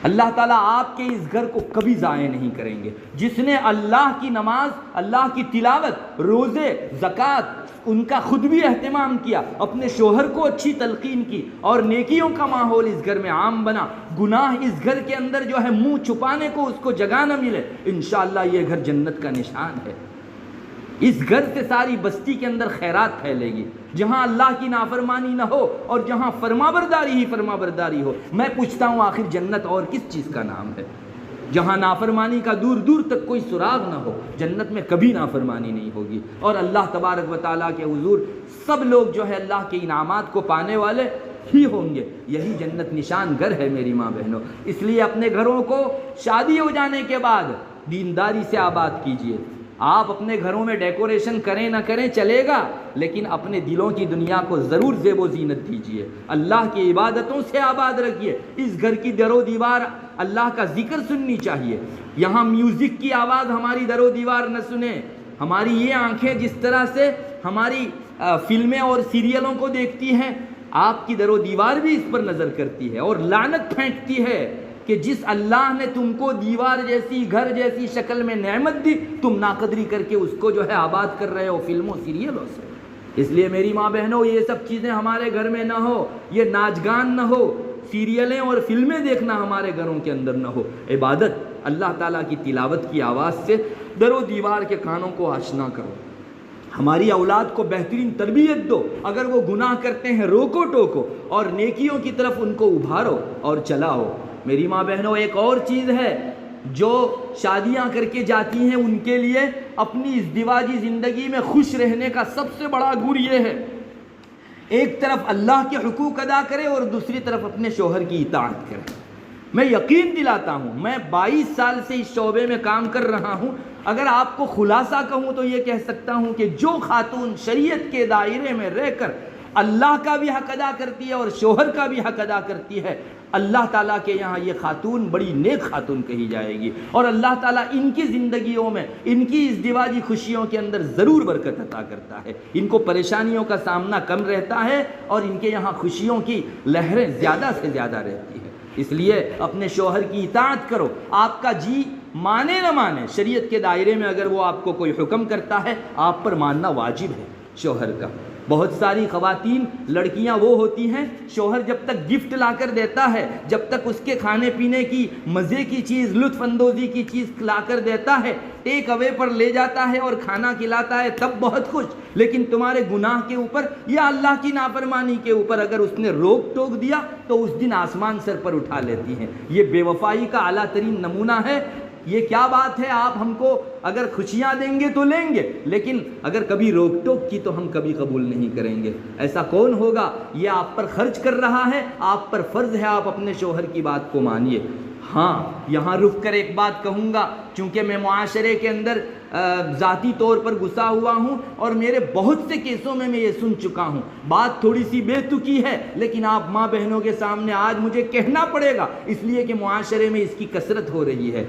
اللہ تعالیٰ آپ کے اس گھر کو کبھی ضائع نہیں کریں گے۔ جس نے اللہ کی نماز، اللہ کی تلاوت، روزے، زکوٰۃ، ان کا خود بھی اہتمام کیا، اپنے شوہر کو اچھی تلقین کی، اور نیکیوں کا ماحول اس گھر میں عام بنا، گناہ اس گھر کے اندر جو ہے منہ چھپانے کو اس کو جگہ نہ ملے، انشاءاللہ یہ گھر جنت کا نشان ہے۔ اس گھر سے ساری بستی کے اندر خیرات پھیلے گی، جہاں اللہ کی نافرمانی نہ ہو اور جہاں فرما برداری ہی فرما برداری ہو۔ میں پوچھتا ہوں آخر جنت اور کس چیز کا نام ہے؟ جہاں نافرمانی کا دور دور تک کوئی سراغ نہ ہو، جنت میں کبھی نافرمانی نہیں ہوگی، اور اللہ تبارک و تعالیٰ کے حضور سب لوگ جو ہے اللہ کے انعامات کو پانے والے ہی ہوں گے۔ یہی جنت نشان گھر ہے میری ماں بہنوں، اس لیے اپنے گھروں کو شادی ہو جانے کے بعد دینداری سے آباد کیجئے۔ آپ اپنے گھروں میں ڈیکوریشن کریں نہ کریں چلے گا، لیکن اپنے دلوں کی دنیا کو ضرور زیب و زینت دیجئے، اللہ کی عبادتوں سے آباد رکھیے۔ اس گھر کی در و دیوار اللہ کا ذکر سننی چاہیے، یہاں میوزک کی آواز ہماری در و دیوار نہ سنیں۔ ہماری یہ آنکھیں جس طرح سے ہماری فلمیں اور سیریلوں کو دیکھتی ہیں، آپ کی در و دیوار بھی اس پر نظر کرتی ہے اور لعنت پھینکتی ہے کہ جس اللہ نے تم کو دیوار جیسی گھر جیسی شکل میں نعمت دی، تم ناقدری کر کے اس کو جو ہے آباد کر رہے ہو فلموں سیریلوں سے۔ اس لیے میری ماں بہنوں یہ سب چیزیں ہمارے گھر میں نہ ہو، یہ ناچ گان نہ ہو، سیریلیں اور فلمیں دیکھنا ہمارے گھروں کے اندر نہ ہو۔ عبادت اللہ تعالیٰ کی تلاوت کی آواز سے در و دیوار کے کانوں کو آشنا کرو۔ ہماری اولاد کو بہترین تربیت دو، اگر وہ گناہ کرتے ہیں روکو ٹوکو اور نیکیوں کی طرف ان کو ابھارو اور چلاؤ۔ میری ماں بہنوں ایک اور چیز ہے جو شادیاں کر کے جاتی ہیں، ان کے لیے اپنی ازدواجی زندگی میں خوش رہنے کا سب سے بڑا گر یہ ہے، ایک طرف اللہ کے حقوق ادا کرے اور دوسری طرف اپنے شوہر کی اطاعت کرے۔ میں یقین دلاتا ہوں، میں 22 سال سے اس شعبے میں کام کر رہا ہوں، اگر آپ کو خلاصہ کہوں تو یہ کہہ سکتا ہوں کہ جو خاتون شریعت کے دائرے میں رہ کر اللہ کا بھی حق ادا کرتی ہے اور شوہر کا بھی حق ادا کرتی ہے، اللہ تعالیٰ کے یہاں یہ خاتون بڑی نیک خاتون کہی جائے گی، اور اللہ تعالیٰ ان کی زندگیوں میں ان کی ازدواجی خوشیوں کے اندر ضرور برکت عطا کرتا ہے۔ ان کو پریشانیوں کا سامنا کم رہتا ہے اور ان کے یہاں خوشیوں کی لہریں زیادہ سے زیادہ رہتی ہیں۔ اس لیے اپنے شوہر کی اطاعت کرو، آپ کا جی مانے نہ مانے، شریعت کے دائرے میں اگر وہ آپ کو کوئی حکم کرتا ہے آپ پر ماننا واجب ہے شوہر کا۔ بہت ساری خواتین لڑکیاں وہ ہوتی ہیں، شوہر جب تک گفٹ لا کر دیتا ہے، جب تک اس کے کھانے پینے کی مزے کی چیز، لطف اندوزی کی چیز لا کر دیتا ہے، ٹیک اوے پر لے جاتا ہے اور کھانا کھلاتا ہے، تب بہت خوش، لیکن تمہارے گناہ کے اوپر یا اللہ کی نافرمانی کے اوپر اگر اس نے روک ٹوک دیا تو اس دن آسمان سر پر اٹھا لیتی ہیں۔ یہ بے وفائی کا اعلیٰ ترین نمونہ ہے۔ یہ کیا بات ہے، آپ ہم کو اگر خوشیاں دیں گے تو لیں گے، لیکن اگر کبھی روک ٹوک کی تو ہم کبھی قبول نہیں کریں گے۔ ایسا کون ہوگا؟ یہ آپ پر خرچ کر رہا ہے، آپ پر فرض ہے آپ اپنے شوہر کی بات کو مانیے۔ ہاں، یہاں رک کر ایک بات کہوں گا، چونکہ میں معاشرے کے اندر ذاتی طور پر گھسا ہوا ہوں اور میرے بہت سے کیسوں میں یہ سن چکا ہوں، بات تھوڑی سی بے تکی ہے، لیکن آپ ماں بہنوں کے سامنے آج مجھے کہنا پڑے گا، اس لیے کہ معاشرے میں اس کی کثرت ہو رہی ہے۔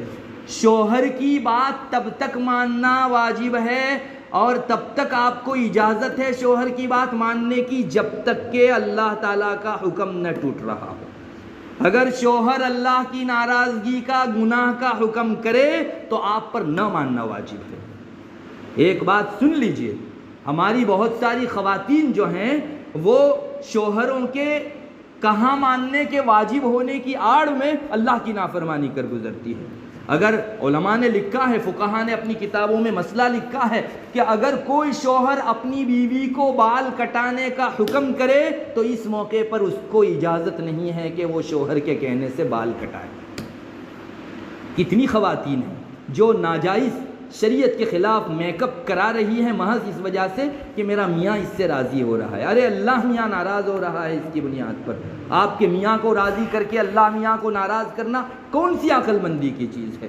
شوہر کی بات تب تک ماننا واجب ہے اور تب تک آپ کو اجازت ہے شوہر کی بات ماننے کی جب تک کہ اللہ تعالیٰ کا حکم نہ ٹوٹ رہا ہو۔ اگر شوہر اللہ کی ناراضگی کا، گناہ کا حکم کرے تو آپ پر نہ ماننا واجب ہے۔ ایک بات سن لیجئے، ہماری بہت ساری خواتین جو ہیں وہ شوہروں کے کہاں ماننے کے واجب ہونے کی آڑ میں اللہ کی نافرمانی کر گزرتی ہے۔ اگر علماء نے لکھا ہے، فقہاء نے اپنی کتابوں میں مسئلہ لکھا ہے کہ اگر کوئی شوہر اپنی بیوی کو بال کٹانے کا حکم کرے تو اس موقع پر اس کو اجازت نہیں ہے کہ وہ شوہر کے کہنے سے بال کٹائے۔ کتنی خواتین ہیں جو ناجائز شریعت کے خلاف میک اپ کرا رہی ہیں محض اس وجہ سے کہ میرا میاں اس سے راضی ہو رہا ہے۔ ارے اللہ میاں ناراض ہو رہا ہے اس کی بنیاد پر؟ آپ کے میاں کو راضی کر کے اللہ میاں کو ناراض کرنا کون سی عقل مندی کی چیز ہے؟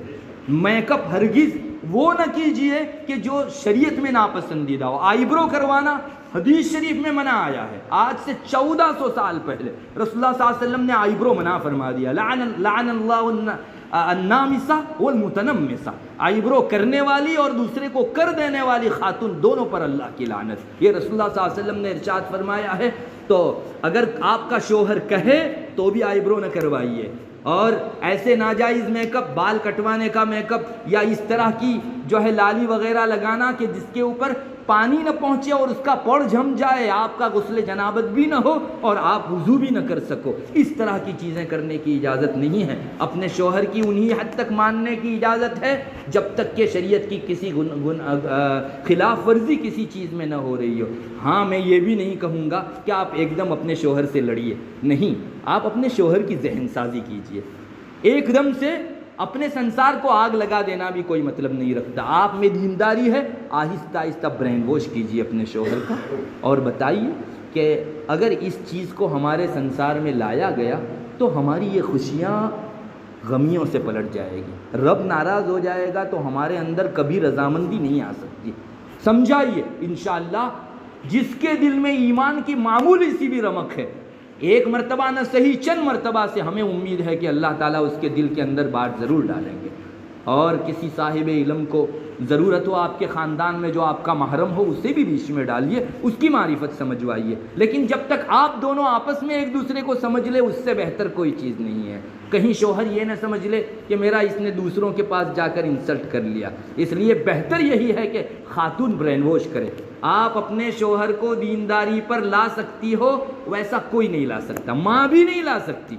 میک اپ ہرگز وہ نہ کیجئے کہ جو شریعت میں ناپسندیدہ ہو۔ آئی برو کروانا حدیث شریف میں منع آیا ہے، آج سے 1400 سال پہلے رسول اللہ صلی اللہ علیہ وسلم نے آئی برو منع فرما دیا۔ لعن اللہ النامسہ والمتنمسہ، آئی برو کرنے والی اور دوسرے کو کر دینے والی خاتون دونوں پر اللہ کی لعنت، یہ رسول اللہ صلی اللہ علیہ وسلم نے ارشاد فرمایا ہے۔ تو اگر آپ کا شوہر کہے تو بھی آئی برو نہ کروائیے، اور ایسے ناجائز میک اپ، بال کٹوانے کا میک اپ یا اس طرح کی جو ہے لالی وغیرہ لگانا کہ جس کے اوپر پانی نہ پہنچے اور اس کا پڑ جم جائے، آپ کا غسل جنابت بھی نہ ہو اور آپ وضو بھی نہ کر سکو، اس طرح کی چیزیں کرنے کی اجازت نہیں ہے۔ اپنے شوہر کی انہی حد تک ماننے کی اجازت ہے جب تک کہ شریعت کی کسی خلاف ورزی کسی چیز میں نہ ہو رہی ہو۔ ہاں، میں یہ بھی نہیں کہوں گا کہ آپ ایک دم اپنے شوہر سے لڑیے، نہیں، آپ اپنے شوہر کی ذہن سازی کیجئے۔ ایک دم سے اپنے سنسار کو آگ لگا دینا بھی کوئی مطلب نہیں رکھتا. آپ میں دینداری ہے, آہستہ آہستہ برین واش کیجیے اپنے شوہر کا, اور بتائیے کہ اگر اس چیز کو ہمارے سنسار میں لایا گیا تو ہماری یہ خوشیاں غمیوں سے پلٹ جائے گی. رب ناراض ہو جائے گا تو ہمارے اندر کبھی رضامندی نہیں آ سکتی. سمجھائیے انشاءاللہ جس کے دل میں ایمان کی معمولی سی بھی رمق ہے, ایک مرتبہ نہ صحیح چند مرتبہ سے ہمیں امید ہے کہ اللہ تعالیٰ اس کے دل کے اندر بات ضرور ڈالیں گے. اور کسی صاحب علم کو ضرورت ہو آپ کے خاندان میں جو آپ کا محرم ہو, اسے بھی بیچ میں ڈالیے, اس کی معرفت سمجھوائیے. لیکن جب تک آپ دونوں آپس میں ایک دوسرے کو سمجھ لے, اس سے بہتر کوئی چیز نہیں ہے. کہیں شوہر یہ نہ سمجھ لے کہ میرا اس نے دوسروں کے پاس جا کر انسلٹ کر لیا. اس لیے بہتر یہی ہے کہ خاتون برین واش کرے. آپ اپنے شوہر کو دینداری پر لا سکتی ہو, ویسا کوئی نہیں لا سکتا. ماں بھی نہیں لا سکتی.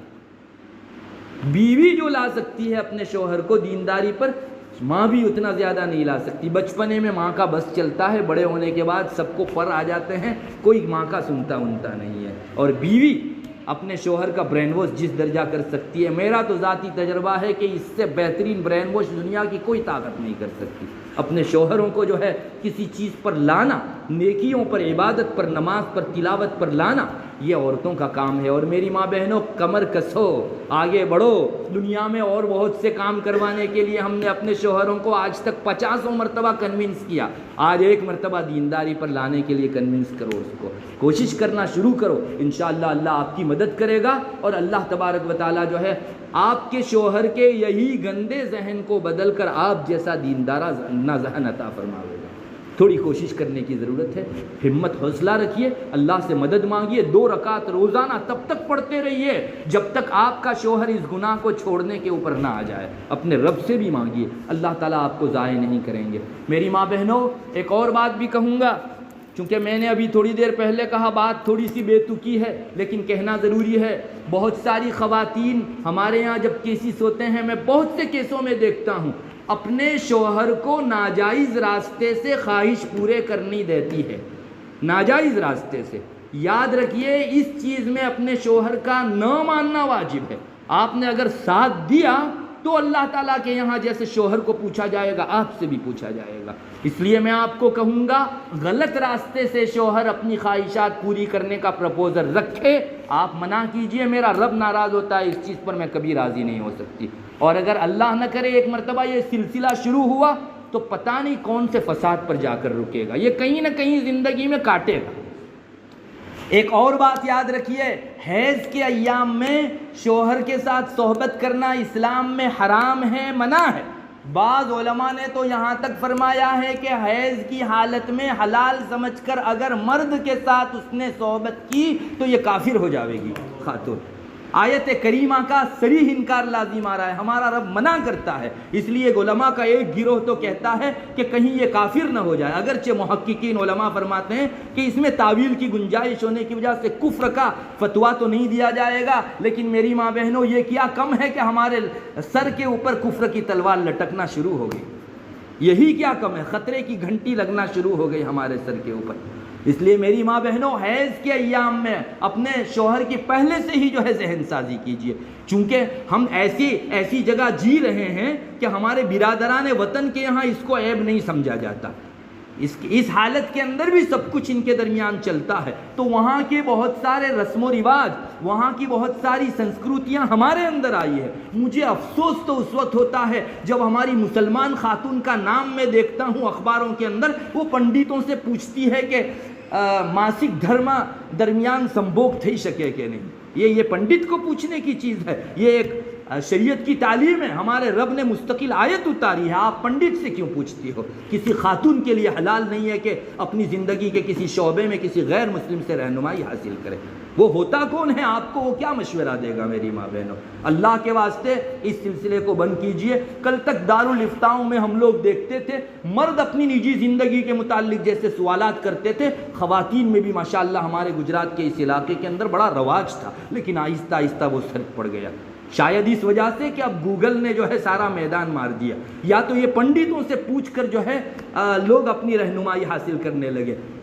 بیوی جو لا سکتی ہے اپنے شوہر کو دینداری پر, ماں بھی اتنا زیادہ نہیں لا سکتی. بچپنے میں ماں کا بس چلتا ہے, بڑے ہونے کے بعد سب کو پر آ جاتے ہیں, کوئی ماں کا سنتا ونتا نہیں ہے. اور بیوی اپنے شوہر کا برین واش جس درجہ کر سکتی ہے, میرا تو ذاتی تجربہ ہے کہ اس سے بہترین برین واش دنیا کی کوئی طاقت نہیں کر سکتی. اپنے شوہروں کو جو ہے کسی چیز پر لانا, نیکیوں پر, عبادت پر, نماز پر, تلاوت پر لانا, یہ عورتوں کا کام ہے. اور میری ماں بہنوں, کمر کسو, آگے بڑھو. دنیا میں اور بہت سے کام کروانے کے لیے ہم نے اپنے شوہروں کو آج تک 50 مرتبہ کنونس کیا, آج ایک مرتبہ دینداری پر لانے کے لیے کنونس کرو. اس کو کوشش کرنا شروع کرو, انشاءاللہ اللہ آپ کی مدد کرے گا. اور اللہ تبارک و تعالیٰ جو ہے آپ کے شوہر کے یہی گندے ذہن کو بدل کر آپ جیسا دیندارانہ ذہن عطا فرمائے گا. تھوڑی کوشش کرنے کی ضرورت ہے. ہمت حوصلہ رکھیے, اللہ سے مدد مانگیے. 2 رکعت روزانہ تب تک پڑھتے رہیے جب تک آپ کا شوہر اس گناہ کو چھوڑنے کے اوپر نہ آ جائے. اپنے رب سے بھی مانگیے, اللہ تعالیٰ آپ کو ضائع نہیں کریں گے. میری ماں بہنوں, ایک اور بات بھی کہوں گا, چونکہ میں نے ابھی تھوڑی دیر پہلے کہا بات تھوڑی سی بے تکی ہے, لیکن کہنا ضروری ہے. بہت ساری خواتین ہمارے یہاں جب کیسز ہوتے ہیں, میں بہت سے کیسوں میں دیکھتا ہوں, اپنے شوہر کو ناجائز راستے سے خواہش پورے کرنی دیتی ہے. ناجائز راستے سے. یاد رکھیے اس چیز میں اپنے شوہر کا نہ ماننا واجب ہے. آپ نے اگر ساتھ دیا تو اللہ تعالیٰ کے یہاں جیسے شوہر کو پوچھا جائے گا, آپ سے بھی پوچھا جائے گا. اس لیے میں آپ کو کہوں گا, غلط راستے سے شوہر اپنی خواہشات پوری کرنے کا پرپوزل رکھے, آپ منع کیجئے. میرا رب ناراض ہوتا ہے, اس چیز پر میں کبھی راضی نہیں ہو سکتی. اور اگر اللہ نہ کرے ایک مرتبہ یہ سلسلہ شروع ہوا تو پتہ نہیں کون سے فساد پر جا کر رکے گا. یہ کہیں نہ کہیں زندگی میں کاٹے گا. ایک اور بات یاد رکھیے, حیض کے ایام میں شوہر کے ساتھ صحبت کرنا اسلام میں حرام ہے, منع ہے. بعض علماء نے تو یہاں تک فرمایا ہے کہ حیض کی حالت میں حلال سمجھ کر اگر مرد کے ساتھ اس نے صحبت کی تو یہ کافر ہو جاوے گی خاتون. آیت کریمہ کا صریح انکار لازم آ رہا ہے. ہمارا رب منع کرتا ہے. اس لیے علماء کا ایک گروہ تو کہتا ہے کہ کہیں یہ کافر نہ ہو جائے. اگرچہ محققین علماء فرماتے ہیں کہ اس میں تعویل کی گنجائش ہونے کی وجہ سے کفر کا فتویٰ تو نہیں دیا جائے گا, لیکن میری ماں بہنوں یہ کیا کم ہے کہ ہمارے سر کے اوپر کفر کی تلوار لٹکنا شروع ہو گئی. یہی کیا کم ہے, خطرے کی گھنٹی لگنا شروع ہو گئی ہمارے سر کے اوپر. اس لیے میری ماں بہنوں, حیض کے ایام میں اپنے شوہر کی پہلے سے ہی جو ہے ذہن سازی کیجئے, چونکہ ہم ایسی جگہ جی رہے ہیں کہ ہمارے برادران وطن کے یہاں اس کو عیب نہیں سمجھا جاتا. اس حالت کے اندر بھی سب کچھ ان کے درمیان چلتا ہے. تو وہاں کے بہت سارے رسم و رواج, وہاں کی بہت ساری سنسکرتیاں ہمارے اندر آئی ہے. مجھے افسوس تو اس وقت ہوتا ہے جب ہماری مسلمان خاتون کا نام میں دیکھتا ہوں اخباروں کے اندر, وہ پنڈتوں سے پوچھتی ہے کہ ماسک دھرم درمیان سمبھوگ تھئی شکے کہ نہیں. یہ پنڈت کو پوچھنے کی چیز ہے. یہ ایک شریعت کی تعلیم ہے, ہمارے رب نے مستقل آیت اتاری ہے. آپ پنڈت سے کیوں پوچھتی ہو؟ کسی خاتون کے لیے حلال نہیں ہے کہ اپنی زندگی کے کسی شعبے میں کسی غیر مسلم سے رہنمائی حاصل کرے. وہ ہوتا کون ہے آپ کو, وہ کیا مشورہ دے گا؟ میری ماں بہنوں, اللہ کے واسطے اس سلسلے کو بند کیجئے. کل تک دارالفتاؤں میں ہم لوگ دیکھتے تھے مرد اپنی نجی زندگی کے متعلق جیسے سوالات کرتے تھے, خواتین میں بھی ماشاءاللہ ہمارے گجرات کے اس علاقے کے اندر بڑا رواج تھا, لیکن آہستہ آہستہ وہ سرک پڑ گیا. شاید اس وجہ سے کہ اب گوگل نے جو ہے سارا میدان مار دیا, یا تو یہ پنڈتوں سے پوچھ کر جو ہے لوگ اپنی رہنمائی حاصل کرنے لگے.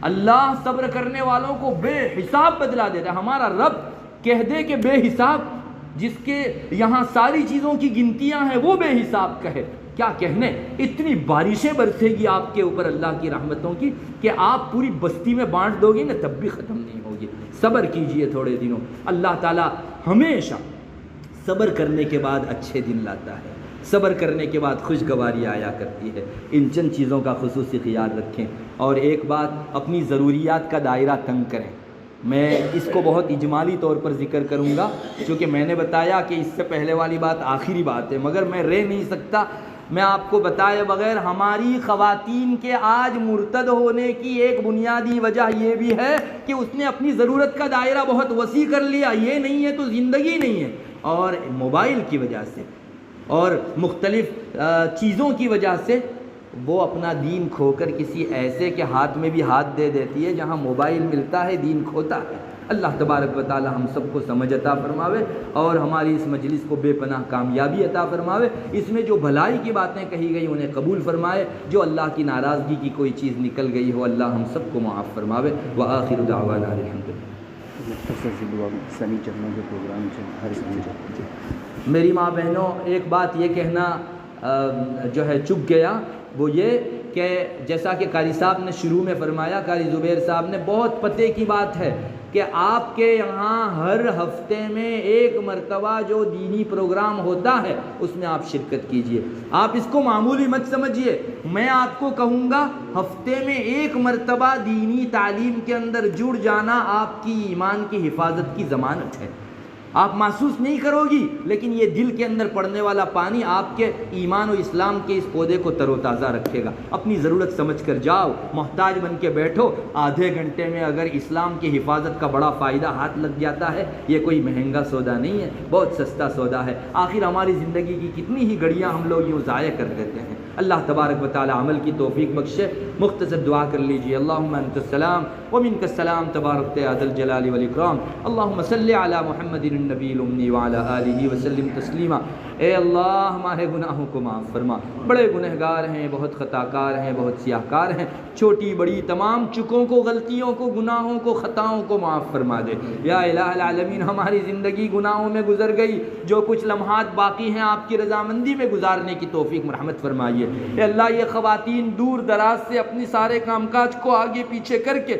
اللہ صبر کرنے والوں کو بے حساب بدلا دیتا ہے۔ ہمارا رب کہہ دے کہ بے حساب، جس کے یہاں ساری چیزوں کی گنتیاں ہیں وہ بے حساب کہے، کیا کہنے، اتنی بارشیں برسے گی آپ کے اوپر اللہ کی رحمتوں کی کہ آپ پوری بستی میں بانٹ دو گے نا تب بھی ختم نہیں ہوگی۔ صبر کیجئے تھوڑے دنوں، اللہ تعالیٰ ہمیشہ صبر کرنے کے بعد اچھے دن لاتا ہے، صبر کرنے کے بعد خوشگواری آیا کرتی ہے۔ ان چند چیزوں کا خصوصی خیال رکھیں، اور ایک بات، اپنی ضروریات کا دائرہ تنگ کریں۔ میں اس کو بہت اجمالی طور پر ذکر کروں گا، کیونکہ میں نے بتایا کہ اس سے پہلے والی بات آخری بات ہے، مگر میں رہ نہیں سکتا میں آپ کو بتائے بغیر۔ ہماری خواتین کے آج مرتد ہونے کی ایک بنیادی وجہ یہ بھی ہے کہ اس نے اپنی ضرورت کا دائرہ بہت وسیع کر لیا، یہ نہیں ہے تو زندگی نہیں ہے، اور موبائل کی وجہ سے اور مختلف چیزوں کی وجہ سے وہ اپنا دین کھو کر کسی ایسے کے ہاتھ میں بھی ہاتھ دے دیتی ہے جہاں موبائل ملتا ہے دین کھوتا ہے۔ اللہ تبارک و تعالی ہم سب کو سمجھ عطا فرماوے اور ہماری اس مجلس کو بے پناہ کامیابی عطا فرماوے۔ اس میں جو بھلائی کی باتیں کہی گئی انہیں قبول فرمائے، جو اللہ کی ناراضگی کی کوئی چیز نکل گئی ہو اللہ ہم سب کو معاف فرماوے۔ وآخر دعوانا الحمدللہ۔ میری ماں بہنوں، ایک بات یہ کہنا جو ہے چک گیا، وہ یہ کہ جیسا کہ قاری صاحب نے شروع میں فرمایا، قاری زبیر صاحب نے، بہت پتے کی بات ہے کہ آپ کے یہاں ہر ہفتے میں ایک مرتبہ جو دینی پروگرام ہوتا ہے اس میں آپ شرکت کیجئے۔ آپ اس کو معمولی مت سمجھیے، میں آپ کو کہوں گا ہفتے میں ایک مرتبہ دینی تعلیم کے اندر جڑ جانا آپ کی ایمان کی حفاظت کی ضمانت ہے۔ آپ محسوس نہیں کرو گی، لیکن یہ دل کے اندر پڑنے والا پانی آپ کے ایمان و اسلام کے اس پودے کو تر و تازہ رکھے گا۔ اپنی ضرورت سمجھ کر جاؤ، محتاج بن کے بیٹھو، آدھے گھنٹے میں اگر اسلام کی حفاظت کا بڑا فائدہ ہاتھ لگ جاتا ہے، یہ کوئی مہنگا سودا نہیں ہے، بہت سستا سودا ہے۔ آخر ہماری زندگی کی کتنی ہی گھڑیاں ہم لوگ یوں ضائع کر دیتے ہیں۔ اللہ تبارک و تعالی عمل کی توفیق بخشے۔ مختصر دعا کر لیجیے۔ اللہم انت السلام ومنک السلام تبارک یا ذا الجلال والاکرام۔ اللہم صلی علی محمد النبی الامی وعلی آلہ وسلم تسلیما۔ اے اللہ ہمارے گناہوں کو معاف فرما، بڑے گنہگار ہیں، بہت خطاکار ہیں، بہت سیاہکار ہیں، چھوٹی بڑی تمام چکوں کو، غلطیوں کو، گناہوں کو، خطاؤں کو معاف فرما دے۔ یا الہ العالمین ہماری زندگی گناہوں میں گزر گئی، جو کچھ لمحات باقی ہیں آپ کی رضامندی میں گزارنے کی توفیق مرحمت فرمائیے۔ اے اللہ یہ خواتین دور دراز سے اپنی سارے کام کاج کو آگے پیچھے کر کے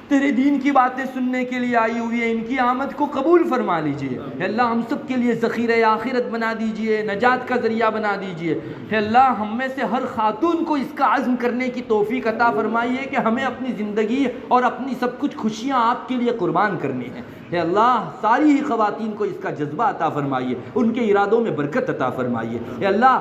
تیرے دین کی باتیں سننے کے لیے آئی ہوئی ہے، ان کی آمد کو قبول فرما لیجئے۔ اے اللہ ہم سب کے لیے ذخیرہ آخرت بنا دیجئے، نجات کا ذریعہ بنا دیجئے۔ اے اللہ ہم میں سے ہر خاتون کو اس کا عزم کرنے کی توفیق عطا فرمائیے کہ ہمیں اپنی زندگی اور اپنی سب کچھ خوشیاں آپ کے لیے قربان کرنی ہیں۔ اے اللہ ساری ہی خواتین کو اس کا جذبہ عطا فرمائیے، ان کے ارادوں میں برکت عطا فرمائیے۔ اے اللہ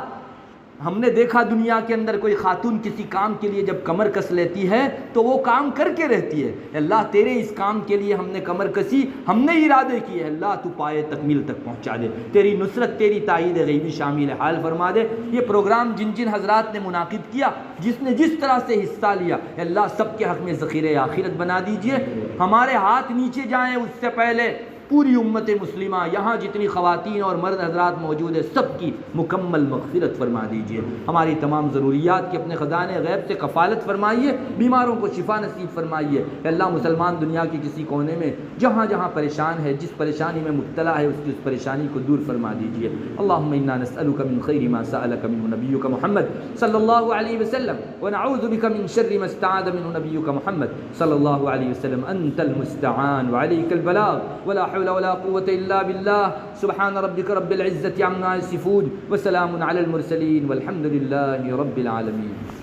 ہم نے دیکھا دنیا کے اندر کوئی خاتون کسی کام کے لیے جب کمر کس لیتی ہے تو وہ کام کر کے رہتی ہے۔ اللہ تیرے اس کام کے لیے ہم نے کمر کسی، ہم نے ارادے کیے، اللہ تو پائے تکمیل تک پہنچا دے، تیری نصرت، تیری تائید غیبی شامل حال فرما دے۔ یہ پروگرام جن جن حضرات نے منعقد کیا، جس نے جس طرح سے حصہ لیا، اللہ سب کے حق میں ذخیرہ آخرت بنا دیجئے۔ ہمارے ہاتھ نیچے جائیں اس سے پہلے پوری امت مسلمہ، یہاں جتنی خواتین اور مرد حضرات موجود ہیں، سب کی مکمل مغفرت فرما دیجئے۔ ہماری تمام ضروریات کی اپنے خزانے غیب سے کفالت فرمائیے، بیماروں کو شفا نصیب فرمائیے۔ اللہ مسلمان دنیا کے کسی کونے میں جہاں جہاں پریشان ہے، جس پریشانی میں مبتلا ہے، اس کی اس پریشانی کو دور فرما دیجئے۔ اللہم انا نسألک من خیر ما سألک منہ نبیک محمد صلی اللہ علیہ وسلم ونعوذ بک من شر ما استعاذ منہ نبیک محمد صلی اللہ علیہ وسلم۔ انت المستعان وعلیک البلاغ ولا حول ولا قوة إلا بالله۔ سبحان ربك رب العزة عما يصفون وسلام على المرسلين والحمد لله رب العالمين۔